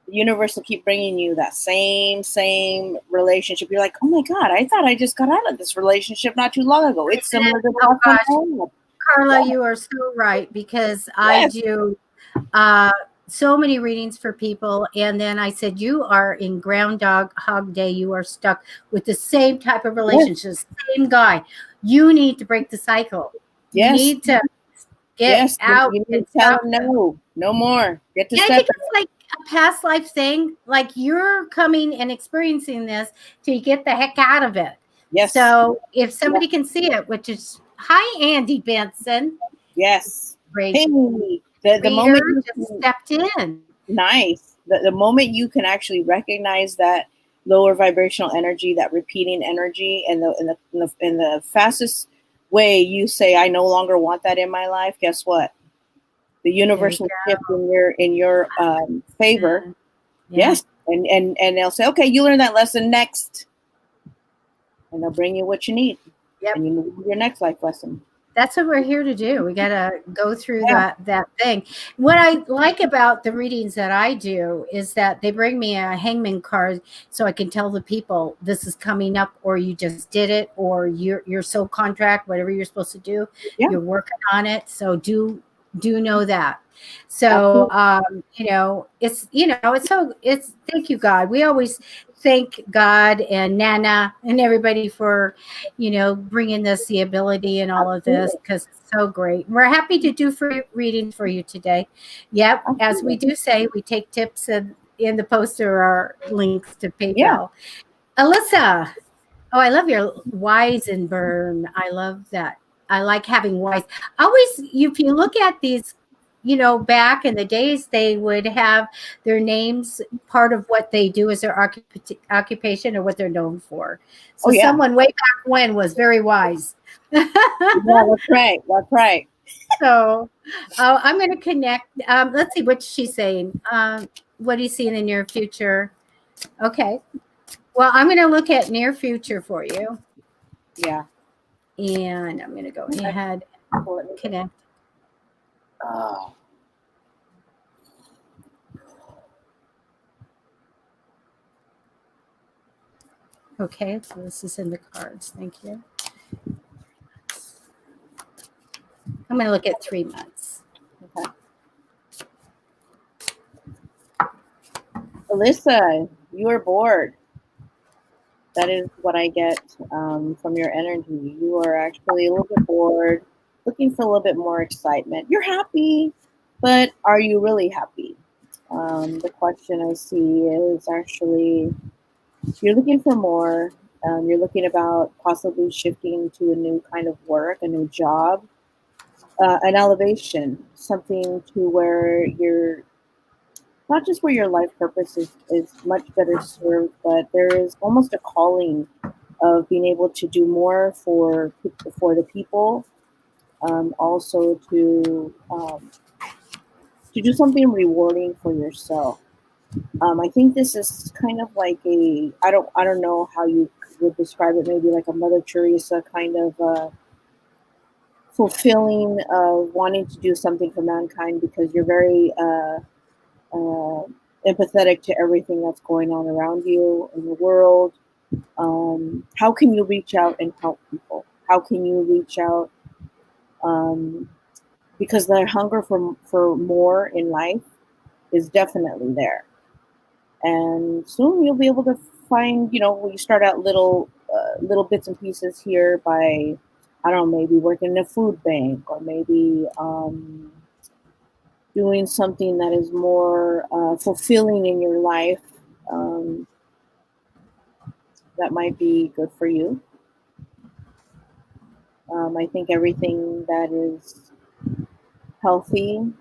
The universe will keep bringing you that same relationship. You're like, oh my God, I thought I just got out of this relationship not too long ago. It's similar to Carla, you are so right, because I do so many readings for people, and then I said, you are in Groundhog Day. You are stuck with the same type of relationships, same guy. You need to break the cycle. You need to get out. You need to tell them no more. Get to I think it's like a past life thing. Like, you're coming and experiencing this to get the heck out of it. Yes. So if somebody can see it, which is, hi, Andy Benson. Yes. Great. Hey, the moment you just stepped in. Nice. The moment you can actually recognize that lower vibrational energy, that repeating energy, and the fastest way you say, I no longer want that in my life, guess what? The universe will shift in your favor, Yes. And they'll say, okay, you learn that lesson next. And they'll bring you what you need. Yep. And you move to your next life lesson. That's what we're here to do. We got to go through that thing. What I like about the readings that I do is that they bring me a hangman card so I can tell the people this is coming up, or you just did it, or you're soul contract, whatever you're supposed to do. Yeah. You're working on it. So do know that. So, it's thank you, God. We always thank God and Nana and everybody for, bringing us the ability and all of this, because it's so great. We're happy to do free readings for you today. Yep. As we do say, we take tips, and in the poster are links to PayPal. Yeah. Alyssa. Oh, I love your Weisenburn. I love that. I like having wise. Always, if you look at these, back in the days, they would have their names. Part of what they do is their occupation or what they're known for. So someone way back when was very wise. Yeah, that's right. That's right. So I'm going to connect. Let's see what she's saying. What do you see in the near future? Okay. Well, I'm going to look at near future for you. Yeah. And I'm going to go ahead and connect. Oh. Okay, so this is in the cards. Thank you. I'm going to look at 3 months. Okay. Alyssa, you are bored. That is what I get from your energy. You are actually a little bit bored, looking for a little bit more excitement. You're happy, but are you really happy? The question I see is actually, you're looking for more. You're looking about possibly shifting to a new kind of work, a new job, an elevation, something to where you're not just where your life purpose is much better served, but there is almost a calling of being able to do more for the people, also to do something rewarding for yourself. I think this is kind of like I don't know how you would describe it, maybe like a Mother Teresa kind of fulfilling of wanting to do something for mankind, because you're very empathetic to everything that's going on around you in the world. How can you reach out and help people? How can you reach out? Because their hunger for more in life is definitely there. And soon you'll be able to find, when you start out little bits and pieces here by, I don't know, maybe working in a food bank, or maybe doing something that is more fulfilling in your life. That might be good for you. I think everything that is healthy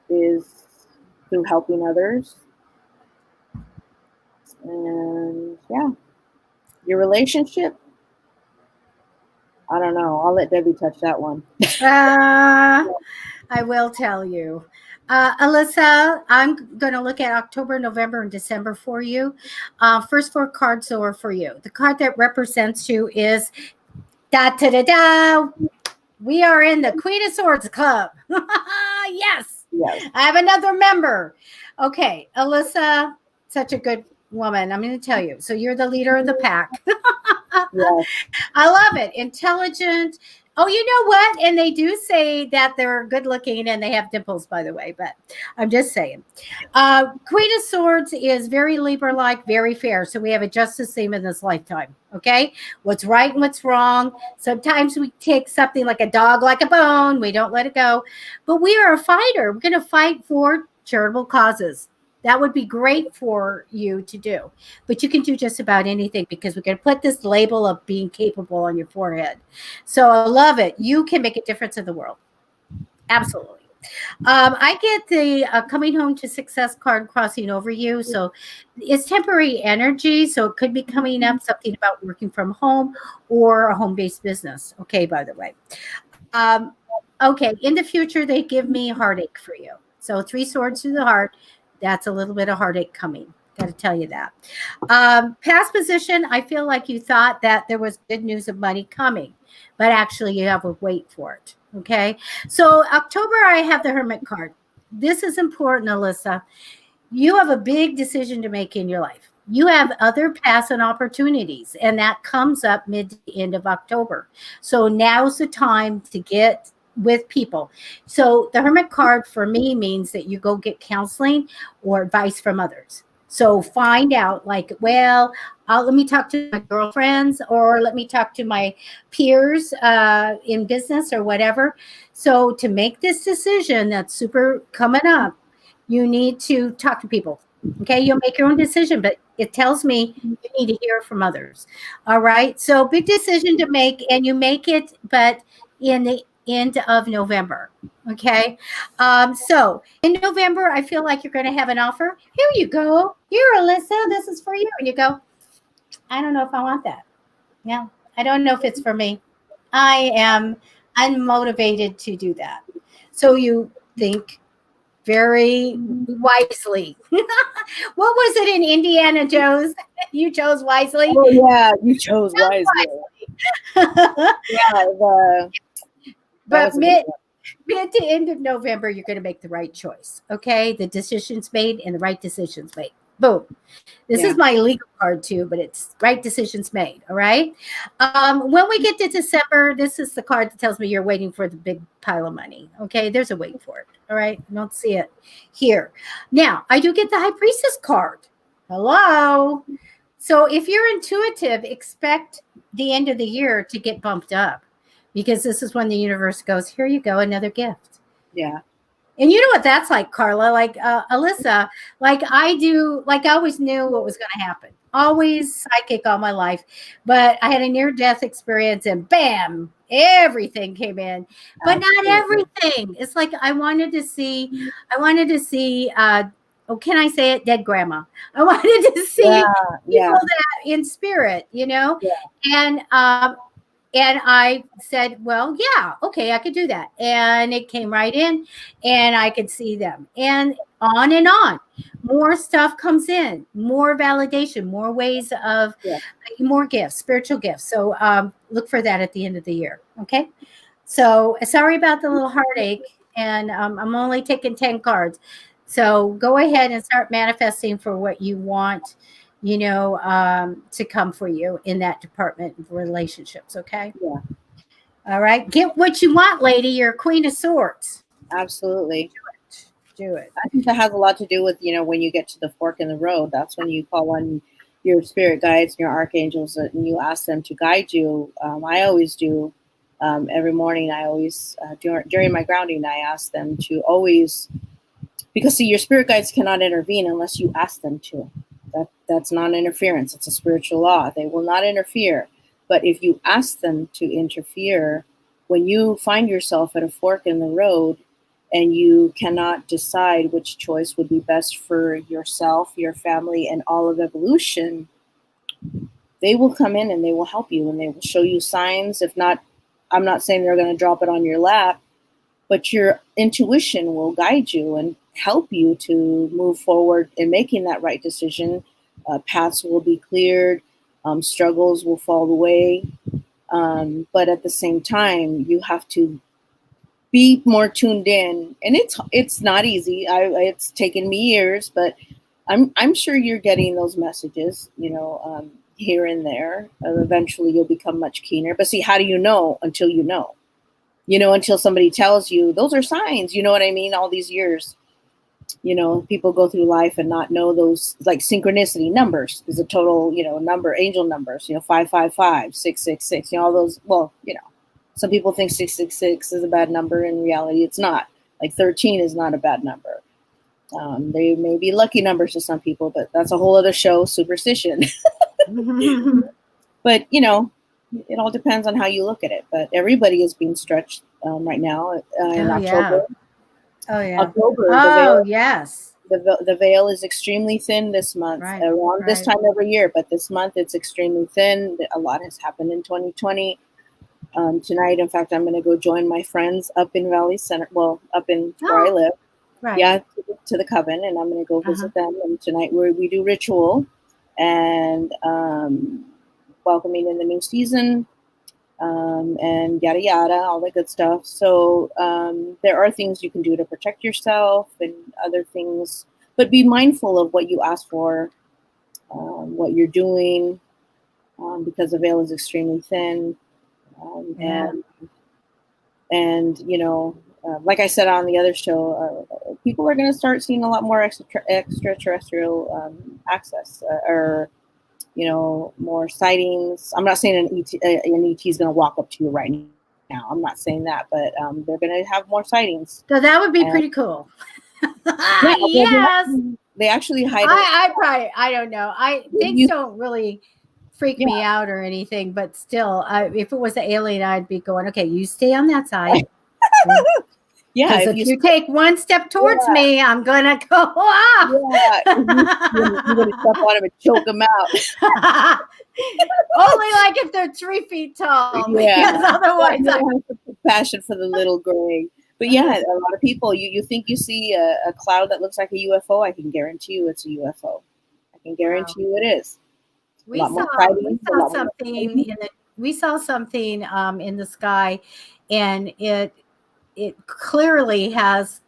is through helping others. And yeah, your relationship, I don't know. I'll let Debbie touch that one. I will tell you. Alyssa, I'm going to look at October, November, and December for you. First 4 cards are for you. The card that represents you is da-da-da-da. We are in the Queen of Swords Club. Yes. I have another member. Okay, Alyssa, such a good woman. I'm going to tell you. So you're the leader of the pack. Yes. I love it. Intelligent. Oh, you know what? And they do say that they're good looking and they have dimples, by the way, but I'm just saying. Queen of Swords is very Libra-like, very fair. So we have a justice theme in this lifetime. Okay. What's right and what's wrong. Sometimes we take something like a dog, like a bone. We don't let it go. But we are a fighter. We're going to fight for charitable causes. That would be great for you to do. But you can do just about anything, because we're going to put this label of being capable on your forehead. So I love it. You can make a difference in the world. Absolutely. I get the coming home to success card crossing over you. So it's temporary energy. So it could be coming up something about working from home or a home-based business. Okay, by the way. Okay, in the future, they give me heartache for you. So 3 swords to the heart. That's a little bit of heartache coming. Got to tell you that. Past position, I feel like you thought that there was good news of money coming, but actually you have to wait for it. Okay. So October, I have the Hermit card. This is important, Alyssa. You have a big decision to make in your life. You have other paths and opportunities, and that comes up mid to end of October. So now's the time to get with people. So the Hermit card for me means that you go get counseling or advice from others. So find out, like, well, let me talk to my girlfriends, or let me talk to my peers in business or whatever. So to make this decision that's super coming up, you need to talk to people. Okay, you'll make your own decision, but it tells me you need to hear from others. All right, so big decision to make, and you make it, but in the end of November. Okay, so in November, I feel like you're going to have an offer. Here you go. Here, Alyssa, this is for you. And you go, I don't know if I want that. Yeah, I don't know if it's for me. I am unmotivated to do that. So you think very wisely. What was it in Indiana Jones? You chose wisely. Oh yeah, you chose wisely. Yeah, but mid to end of November, you're going to make the right choice. Okay, the decision's made and the right decision's made. Boom. This is my legal card too, but it's right decisions made. All right. When we get to December, this is the card that tells me you're waiting for the big pile of money. Okay. There's a wait for it. All right. I don't see it here. Now, I do get the High Priestess card. Hello. So if you're intuitive, expect the end of the year to get bumped up, because this is when the universe goes, here you go, another gift. Yeah. And you know what that's like, Carla, like Alyssa, like I always knew what was going to happen. Always psychic all my life. But I had a near-death experience and bam, everything came in. But not everything. It's like I wanted to see, can I say it? Dead grandma. I wanted to see people that in spirit, you know? Yeah. And I said, well, yeah, okay, I could do that. And it came right in and I could see them, and on. More stuff comes in, more validation, more ways of more gifts, spiritual gifts. So look for that at the end of the year. Okay. So sorry about the little heartache. And I'm only taking 10 cards. So go ahead and start manifesting for what you want, you know, to come for you in that department of relationships. Okay. Yeah. All right. Get what you want, lady. You're a queen of swords. Absolutely. Do it. I think that has a lot to do with, you know, when you get to the fork in the road, that's when you call on your spirit guides and your archangels and you ask them to guide you. I always do. Every morning, I always, during my grounding, I ask them to always, because see, your spirit guides cannot intervene unless you ask them to. That's non-interference. It's a spiritual law. They will not interfere. But if you ask them to interfere, when you find yourself at a fork in the road and you cannot decide which choice would be best for yourself, your family, and all of evolution, they will come in and they will help you and they will show you signs. If not, I'm not saying they're going to drop it on your lap, but your intuition will guide you and help you to move forward in making that right decision. Paths will be cleared, struggles will fall away. But at the same time, you have to be more tuned in, and it's not easy. It's taken me years, but I'm sure you're getting those messages, you know, here and there. Eventually, you'll become much keener. But see, how do you know until you know? You know, until somebody tells you, those are signs. You know what I mean? All these years, you know, people go through life and not know those, like synchronicity numbers is a total, you know, number, angel numbers, you know, 555, 666, you know, all those. Well, you know, some people think 666 is a bad number. In reality, it's not. Like 13 is not a bad number. They may be lucky numbers to some people, but that's a whole other show, superstition. But, you know, it all depends on how you look at it. But everybody is being stretched right now in October. Oh, yeah. October. Yes. The veil is extremely thin this month, around this time every year. But this month, it's extremely thin. A lot has happened in 2020. Tonight, in fact, I'm going to go join my friends up in Valley Center. Well, up in where I live. Right. Yeah, to the coven, and I'm going to go visit them. And tonight we do ritual and welcoming in the new season, and yada yada, all that good stuff. So there are things you can do to protect yourself and other things, but be mindful of what you ask for, what you're doing, because the veil is extremely thin, and you know. Like I said on the other show, people are going to start seeing a lot more extraterrestrial access, or you know, more sightings. I'm not saying an ET is going to walk up to you right now. I'm not saying that, but they're going to have more sightings. So that would be pretty cool. Yeah, yes. They actually hide. I don't know. Things don't really freak me out or anything, but still, if it was an alien, I'd be going, okay, you stay on that side. Yeah, if you take one step towards me, I'm gonna go off. Yeah, you're gonna step on him and choke him out. Only like if they're 3 feet tall. Yeah, otherwise, I have compassion for the little gray. But yeah, a lot of people, you think you see a cloud that looks like a UFO. I can guarantee you it's a UFO. I can guarantee you it is. We saw something in the sky, and it clearly has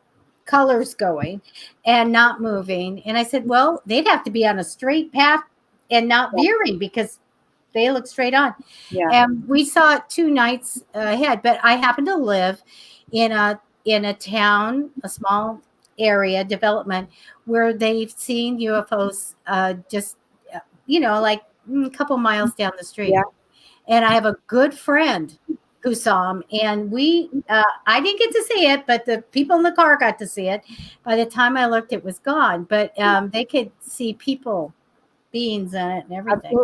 colors going and not moving. And I said, well, they'd have to be on a straight path and not veering, because they look straight on. Yeah. And we saw it 2 nights ahead, but I happen to live in a town, a small area development, where they've seen UFOs just, like a couple miles down the street. Yeah. And I have a good friend who saw him, and I didn't get to see it, but the people in the car got to see it. By the time I looked, it was gone, but they could see people, beings in it and everything.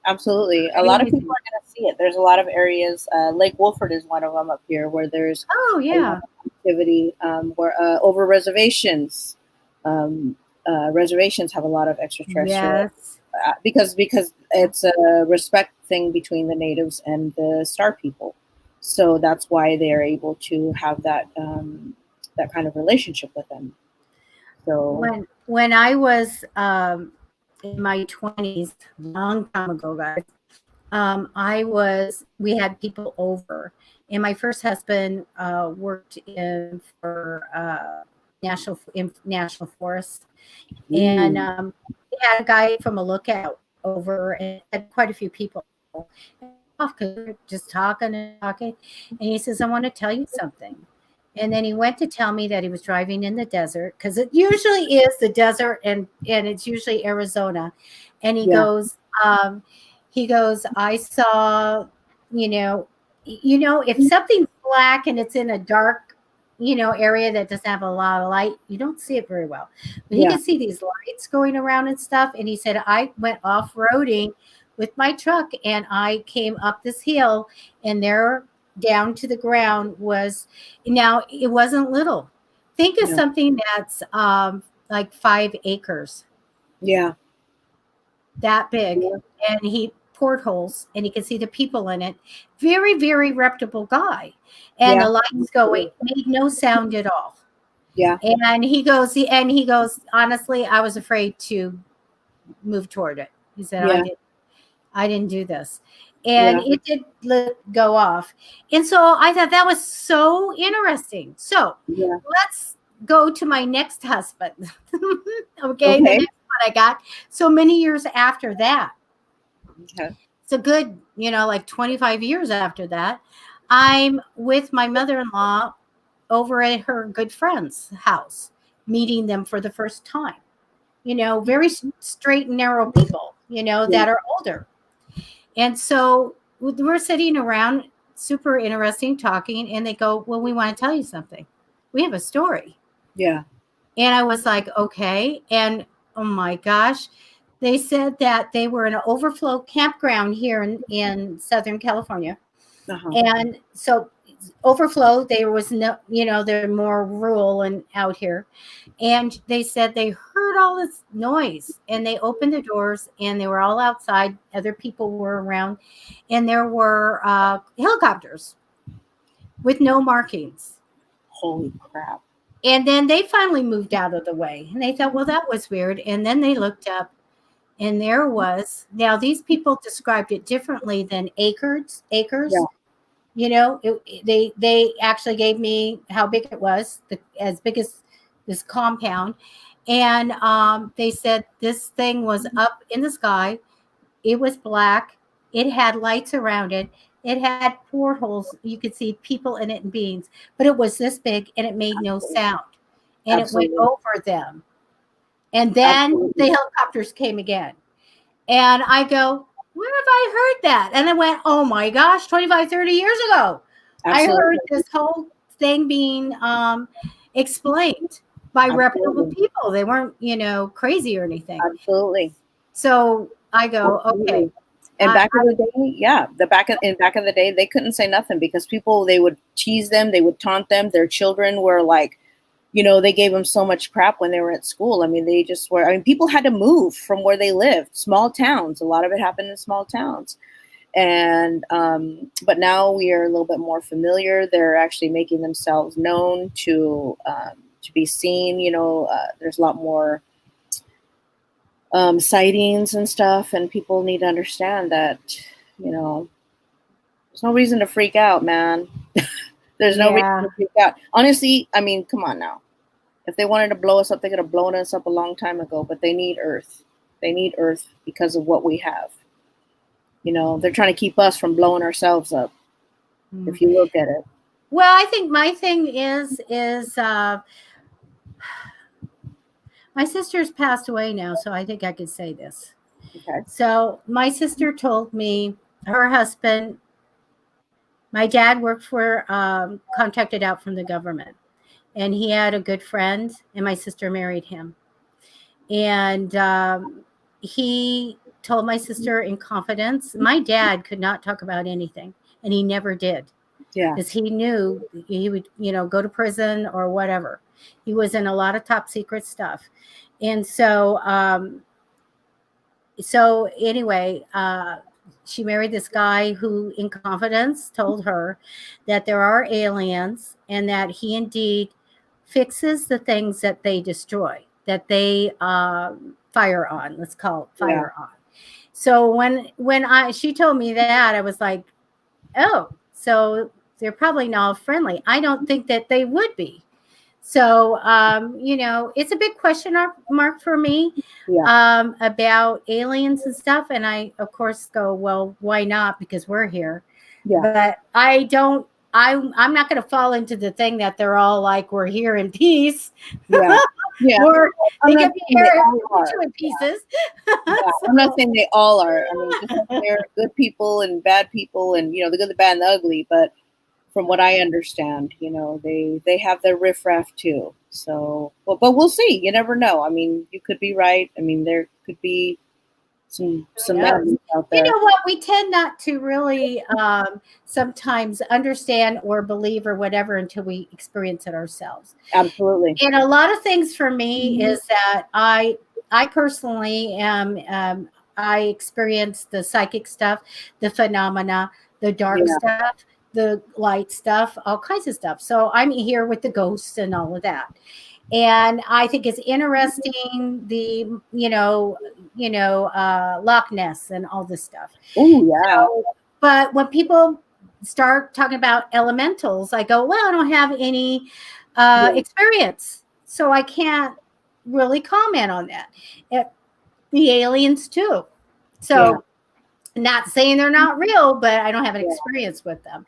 Absolutely. A lot of people are going to see it. There's a lot of areas. Lake Wolford is one of them up here, where there's activity, where over reservations. Reservations have a lot of extraterrestrial. Yes. Because it's a respect thing between the natives and the star people. So that's why they're able to have that that kind of relationship with them. So when I was in my 20s, long time ago, guys, we had people over, and my first husband worked for national forests, and we had a guy from a lookout over, and had quite a few people. Because we were just talking, and he says, I want to tell you something. And then he went to tell me that he was driving in the desert, because it usually is the desert, and it's usually Arizona. And he goes, I saw, if something's black and it's in a dark, area that doesn't have a lot of light, you don't see it very well. But he can see these lights going around and stuff. And he said, I went off-roading with my truck, and I came up this hill, and there down to the ground was, now it wasn't little. Think of something that's like 5 acres. Yeah. That big. Yeah. And he portholes, and he could see the people in it. Very, very reputable guy. And the lights going, made no sound at all. Yeah. And he goes, honestly, I was afraid to move toward it. He said, I didn't do this. And it did go off. And so I thought that was so interesting. So let's go to my next husband. Okay. The next one I got. So many years after that. Okay. It's a good, like 25 years after that, I'm with my mother-in-law over at her good friend's house, meeting them for the first time. Very straight and narrow people, that are older. And so we're sitting around, super interesting, talking, and they go, well, we want to tell you something. We have a story. Yeah. And I was like, okay. And oh my gosh, they said that they were in an overflow campground here in Southern California. Uh-huh. And so overflow, there was no, they're more rural and out here. And they said they heard all this noise, and they opened the doors, and they were all outside. Other people were around, and there were helicopters with no markings. Holy crap. And then they finally moved out of the way, and they thought, well, that was weird. And then they looked up, and there was, now these people described it differently than acres. Yeah. You know, they actually gave me how big it was, as big as this compound. And they said this thing was up in the sky. It was black. It had lights around it. It had portholes. You could see people in it and beings, but it was this big and it made no sound. And it went Absolutely. over them. And then Absolutely. the helicopters came again. And I go, where have I heard that? And I went, oh my gosh, 25, 30 years ago. I Absolutely. heard this whole thing being explained by reputable Absolutely. people. They weren't, you know, crazy or anything. Absolutely. So I go, okay. And back in the day, yeah, back in the day, they couldn't say nothing because people, they would tease them, they would taunt them. Their children were like, you know, they gave them so much crap when they were at school. I mean, they just were. I mean, people had to move from where they lived, small towns. A lot of it happened in small towns, and but now we are a little bit more familiar. They're actually making themselves known to be seen. You know, there's a lot more sightings and stuff, and people need to understand that, you know, there's no reason to freak out, man. There's no reason to freak out. Honestly, I mean, come on now. If they wanted to blow us up, they could have blown us up a long time ago, but they need Earth. They need Earth because of what we have. You know, they're trying to keep us from blowing ourselves up, if you look at it. Well, I think my thing is my sister's passed away now, so I think I could say this. Okay. So my sister told me her husband, my dad worked for, contracted out from the government, and he had a good friend, and my sister married him. And he told my sister in confidence, my dad could not talk about anything, and he never did. Yeah. Because he knew he would, you know, go to prison or whatever. He was in a lot of top secret stuff. And so, anyway, she married this guy who, in confidence, told her that there are aliens and that he indeed fixes the things that they destroy, that they fire on. Let's call it fire on. So when she told me that, I was like, oh, so they're probably not friendly. I don't think that they would be. So, you know, it's a big question mark for me about aliens and stuff. And I, of course, go, well, why not? Because we're here. Yeah. But I don't, I'm not going to fall into the thing that they're all like, we're here in peace. Yeah. Yeah. Or they get me here in pieces. Yeah. I'm not saying they all are. I mean, just like there are good people and bad people and, you know, the good, the bad, and the ugly. But from what I understand, you know, they have their riffraff too. So, but we'll see. You never know. I mean, you could be right. I mean, there could be some out there. You know what? We tend not to really sometimes understand or believe or whatever until we experience it ourselves. Absolutely. And a lot of things for me is that I personally am I experience the psychic stuff, the phenomena, the dark stuff, the light stuff, all kinds of stuff. So I'm here with the ghosts and all of that. And I think it's interesting the, Loch Ness and all this stuff. Oh, yeah. So, but when people start talking about elementals, I go, well, I don't have any experience, so I can't really comment on that. The aliens too. So not saying they're not real, but I don't have an experience with them.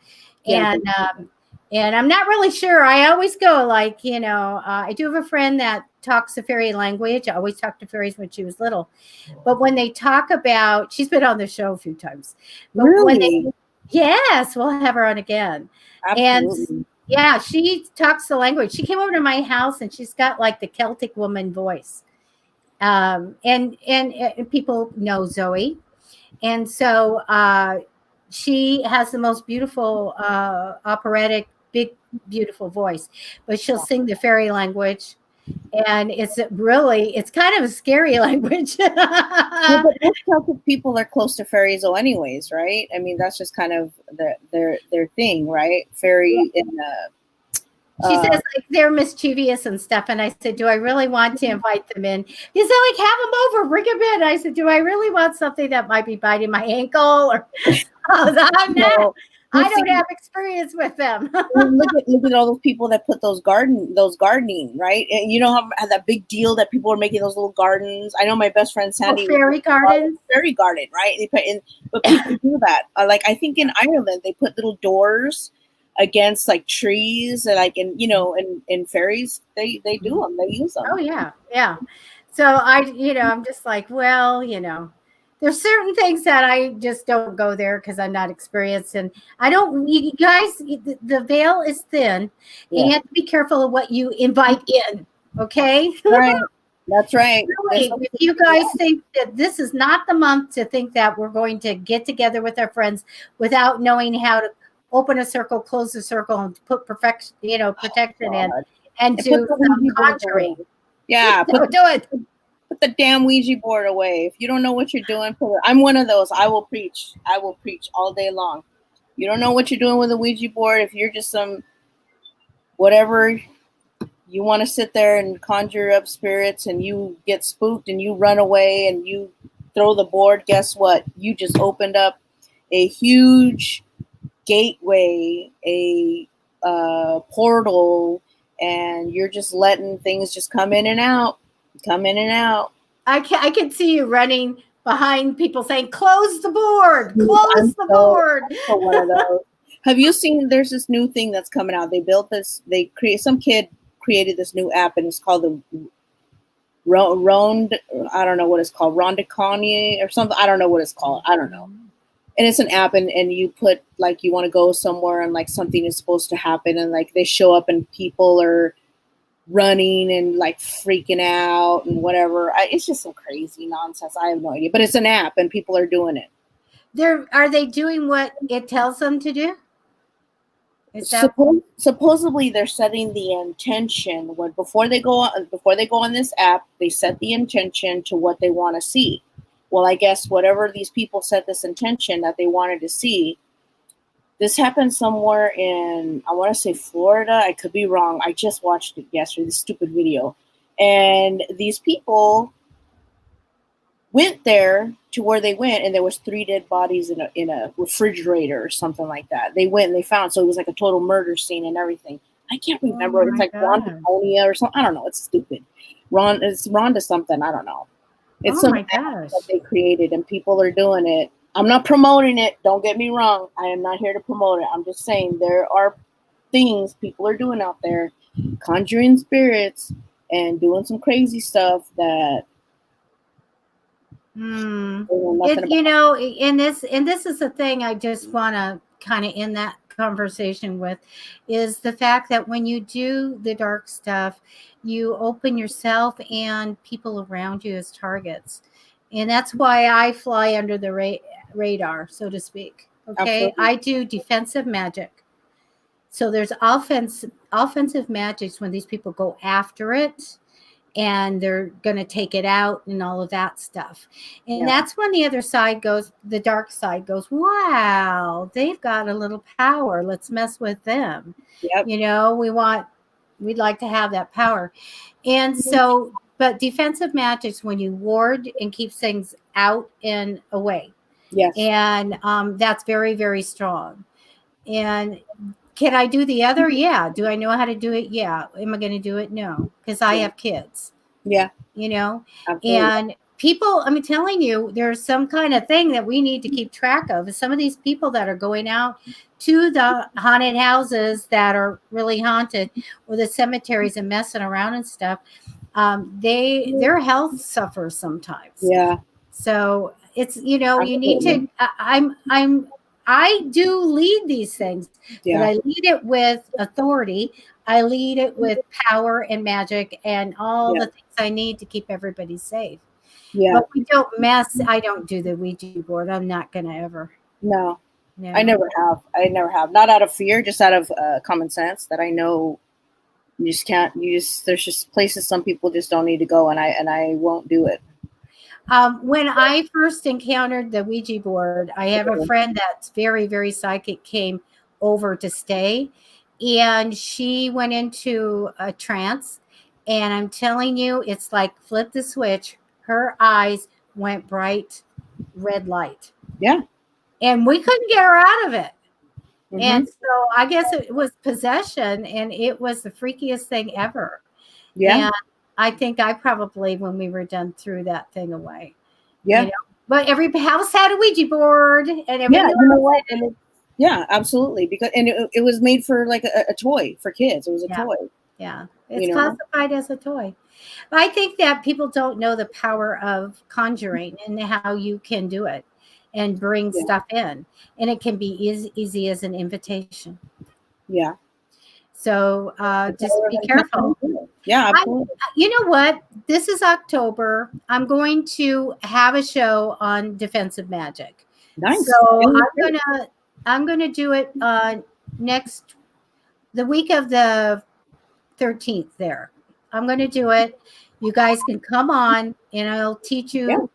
And I'm not really sure. I always go like, I do have a friend that talks a fairy language. I always talked to fairies when she was little. But when they talk about, she's been on the show a few times. But really? Yes, we'll have her on again. Absolutely. And yeah, she talks the language. She came over to my house and she's got like the Celtic woman voice. And people know Zoe. And so she has the most beautiful operatic, big, beautiful voice. But she'll sing the fairy language. And it's kind of a scary language. But most Celtic people are close to fairies, though, anyways, right? I mean, that's just kind of their thing, right? Fairy in She says like they're mischievous and stuff, and I said, "Do I really want to invite them in?" He said, "Like have them over, bring them in." I said, "Do I really want something that might be biting my ankle?" Or I'm not. No. I don't have experience with them. Look at all those people that put those gardening, right? And you know how that big deal that people are making those little gardens. I know my best friend Sandy. Fairy gardens. Fairy garden, right? They put in, but people do that. Like I think in Ireland they put little doors against like trees, and like in fairies they do them. They use them. Oh yeah. So I'm just like, well, there's certain things that I just don't go there because I'm not experienced, and I don't. You guys, the veil is thin, and you have to be careful of what you invite in. Okay, right. That's right. Really, if you guys think that this is not the month to think that we're going to get together with our friends without knowing how to open a circle, close a circle, and put protection in, and do some conjuring. Yeah, do it. Put the damn Ouija board away. If you don't know what you're doing, I'm one of those. I will preach all day long. You don't know what you're doing with a Ouija board. If you're just some whatever, you want to sit there and conjure up spirits and you get spooked and you run away and you throw the board, guess what? You just opened up a huge gateway, a portal, and you're just letting things just come in and out. I can see you running behind people saying, "Close the board, close the board." I'm one of those. Have you seen? There's this new thing that's coming out. They built this. Some kid created this new app, and it's called the Rond. I don't know what it's called, Rondicani or something. I don't know what it's called. I don't know. And it's an app, and you put like you want to go somewhere, and like something is supposed to happen, and like they show up, and people are running and like freaking out and whatever. It's just some crazy nonsense. I have no idea, but it's an app, and people are doing it. Are they doing what it tells them to do? Supposedly they're setting the intention before they go on this app. They set the intention to what they want to see. Well, I guess whatever these people set this intention that they wanted to see, this happened somewhere in, I want to say Florida. I could be wrong. I just watched it yesterday, this stupid video. And these people went there to where they went, and there was 3 dead bodies in a refrigerator or something like that. They went and they found, so it was like a total murder scene and everything. I can't remember. It's like Rondonia or something. I don't know. It's stupid. It's Rhonda something. I don't know. It's something that they created, and people are doing it. I'm not promoting it. Don't get me wrong. I am not here to promote it. I'm just saying there are things people are doing out there, conjuring spirits and doing some crazy stuff that and this is the thing I just want to kind of end that conversation with, is the fact that when you do the dark stuff, you open yourself and people around you as targets. And that's why I fly under the radar, so to speak. Okay. Absolutely. I do defensive magic. So there's offensive magics when these people go after it and they're going to take it out and all of that stuff. And that's when the other side goes, the dark side goes, wow, they've got a little power. Let's mess with them. Yep. We'd like to have that power. And so, but defensive magics, when you ward and keep things out and away. Yes. And that's very, very strong. And can I do the other? Yeah. Do I know how to do it? Yeah. Am I going to do it? No, because I have kids. Yeah. Absolutely. And people, I'm telling you, there's some kind of thing that we need to keep track of. Some of these people that are going out to the haunted houses that are really haunted, or the cemeteries and messing around and stuff, their health suffers sometimes. Yeah. So it's, you need to, I do lead these things, but I lead it with authority. I lead it with power and magic and all the things I need to keep everybody safe. Yeah. But we don't mess. I don't do the Ouija board. I'm not going to ever. No, I never have. Not out of fear, just out of common sense that I know you just can't. There's just places some people just don't need to go, and I won't do it. When I first encountered the Ouija board, I have a friend that's very, very psychic, came over to stay. and she went into a trance. And I'm telling you, it's like flip the switch. Her eyes went bright red light. Yeah. And we couldn't get her out of it. Mm-hmm. And so I guess it was possession, and it was the freakiest thing ever. Yeah. And I think I probably, when we were done, threw that thing away. Yeah. You know? But every house had a Ouija board, and every Yeah, you know what? Yeah, absolutely. Because it was made for like a toy for kids. It was a toy. Yeah, it's classified as a toy. But I think that people don't know the power of conjuring and how you can do it and bring stuff in, and it can be as easy as an invitation. Yeah. So just be careful. Yeah, absolutely. You know what? This is October. I'm going to have a show on defensive magic. Nice. So I'm gonna do it the week of the 13th there. I'm going to do it. You guys can come on and I'll teach you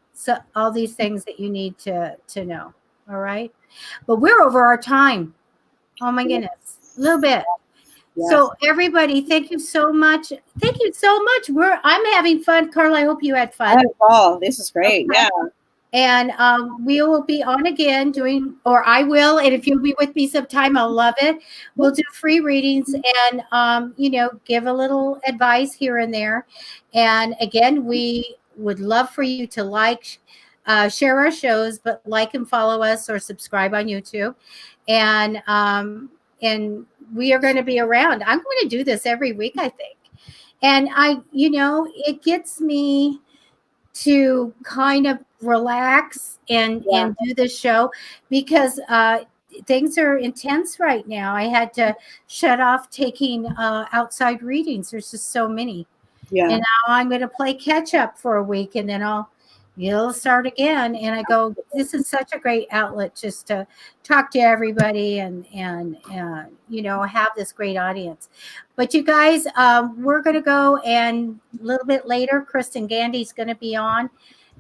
all these things that you need to know. All right. But we're over our time. Oh my goodness. A little bit. Yes. So everybody, thank you so much. Thank you so much. I'm having fun. Carla, I hope you had fun. This is great. Okay. Yeah. And we will be on again or I will. And if you'll be with me sometime, I'll love it. We'll do free readings and, give a little advice here and there. And again, we would love for you to share our shows, but like and follow us or subscribe on YouTube. And we are going to be around. I'm going to do this every week, I think. And it gets me to kind of relax and do the show because things are intense right now. I had to shut off taking outside readings. There's just so many. Yeah. And now I'm going to play catch up for a week and then you'll start again. And I go, this is such a great outlet just to talk to everybody and have this great audience. But you guys, we're going to go, and a little bit later, Kristen Gandy's going to be on,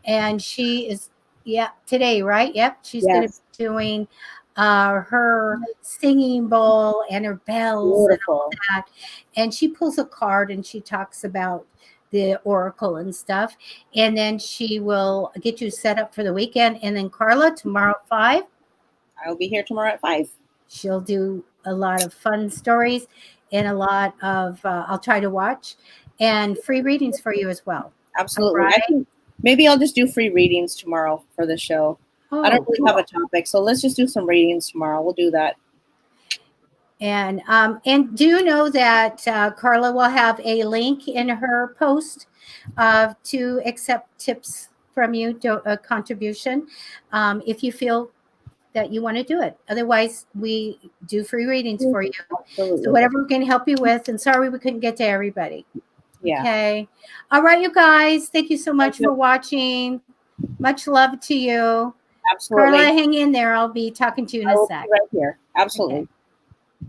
and she is, today, right? Yep. She's going to be doing her singing bowl and her bells. Beautiful. And all that. And she pulls a card and she talks about the oracle and stuff, and then she will get you set up for the weekend. And then Carla, tomorrow at 5, I'll be here tomorrow at 5. She'll do a lot of fun stories and a lot of I'll try to watch, and free readings for you as well. Absolutely. Right? Maybe I'll just do free readings tomorrow for the show. I don't really have a topic, so let's just do some readings tomorrow. We'll do that. And do you know that Carla will have a link in her post to accept tips from you, a contribution, if you feel that you want to do it. Otherwise, we do free readings for you. Absolutely. So whatever we can help you with. And sorry we couldn't get to everybody. Yeah. Okay. All right, you guys. Thank you so much for watching. Much love to you. Absolutely. Carla, hang in there. I'll be talking to you in a sec. Right here. Absolutely. Okay.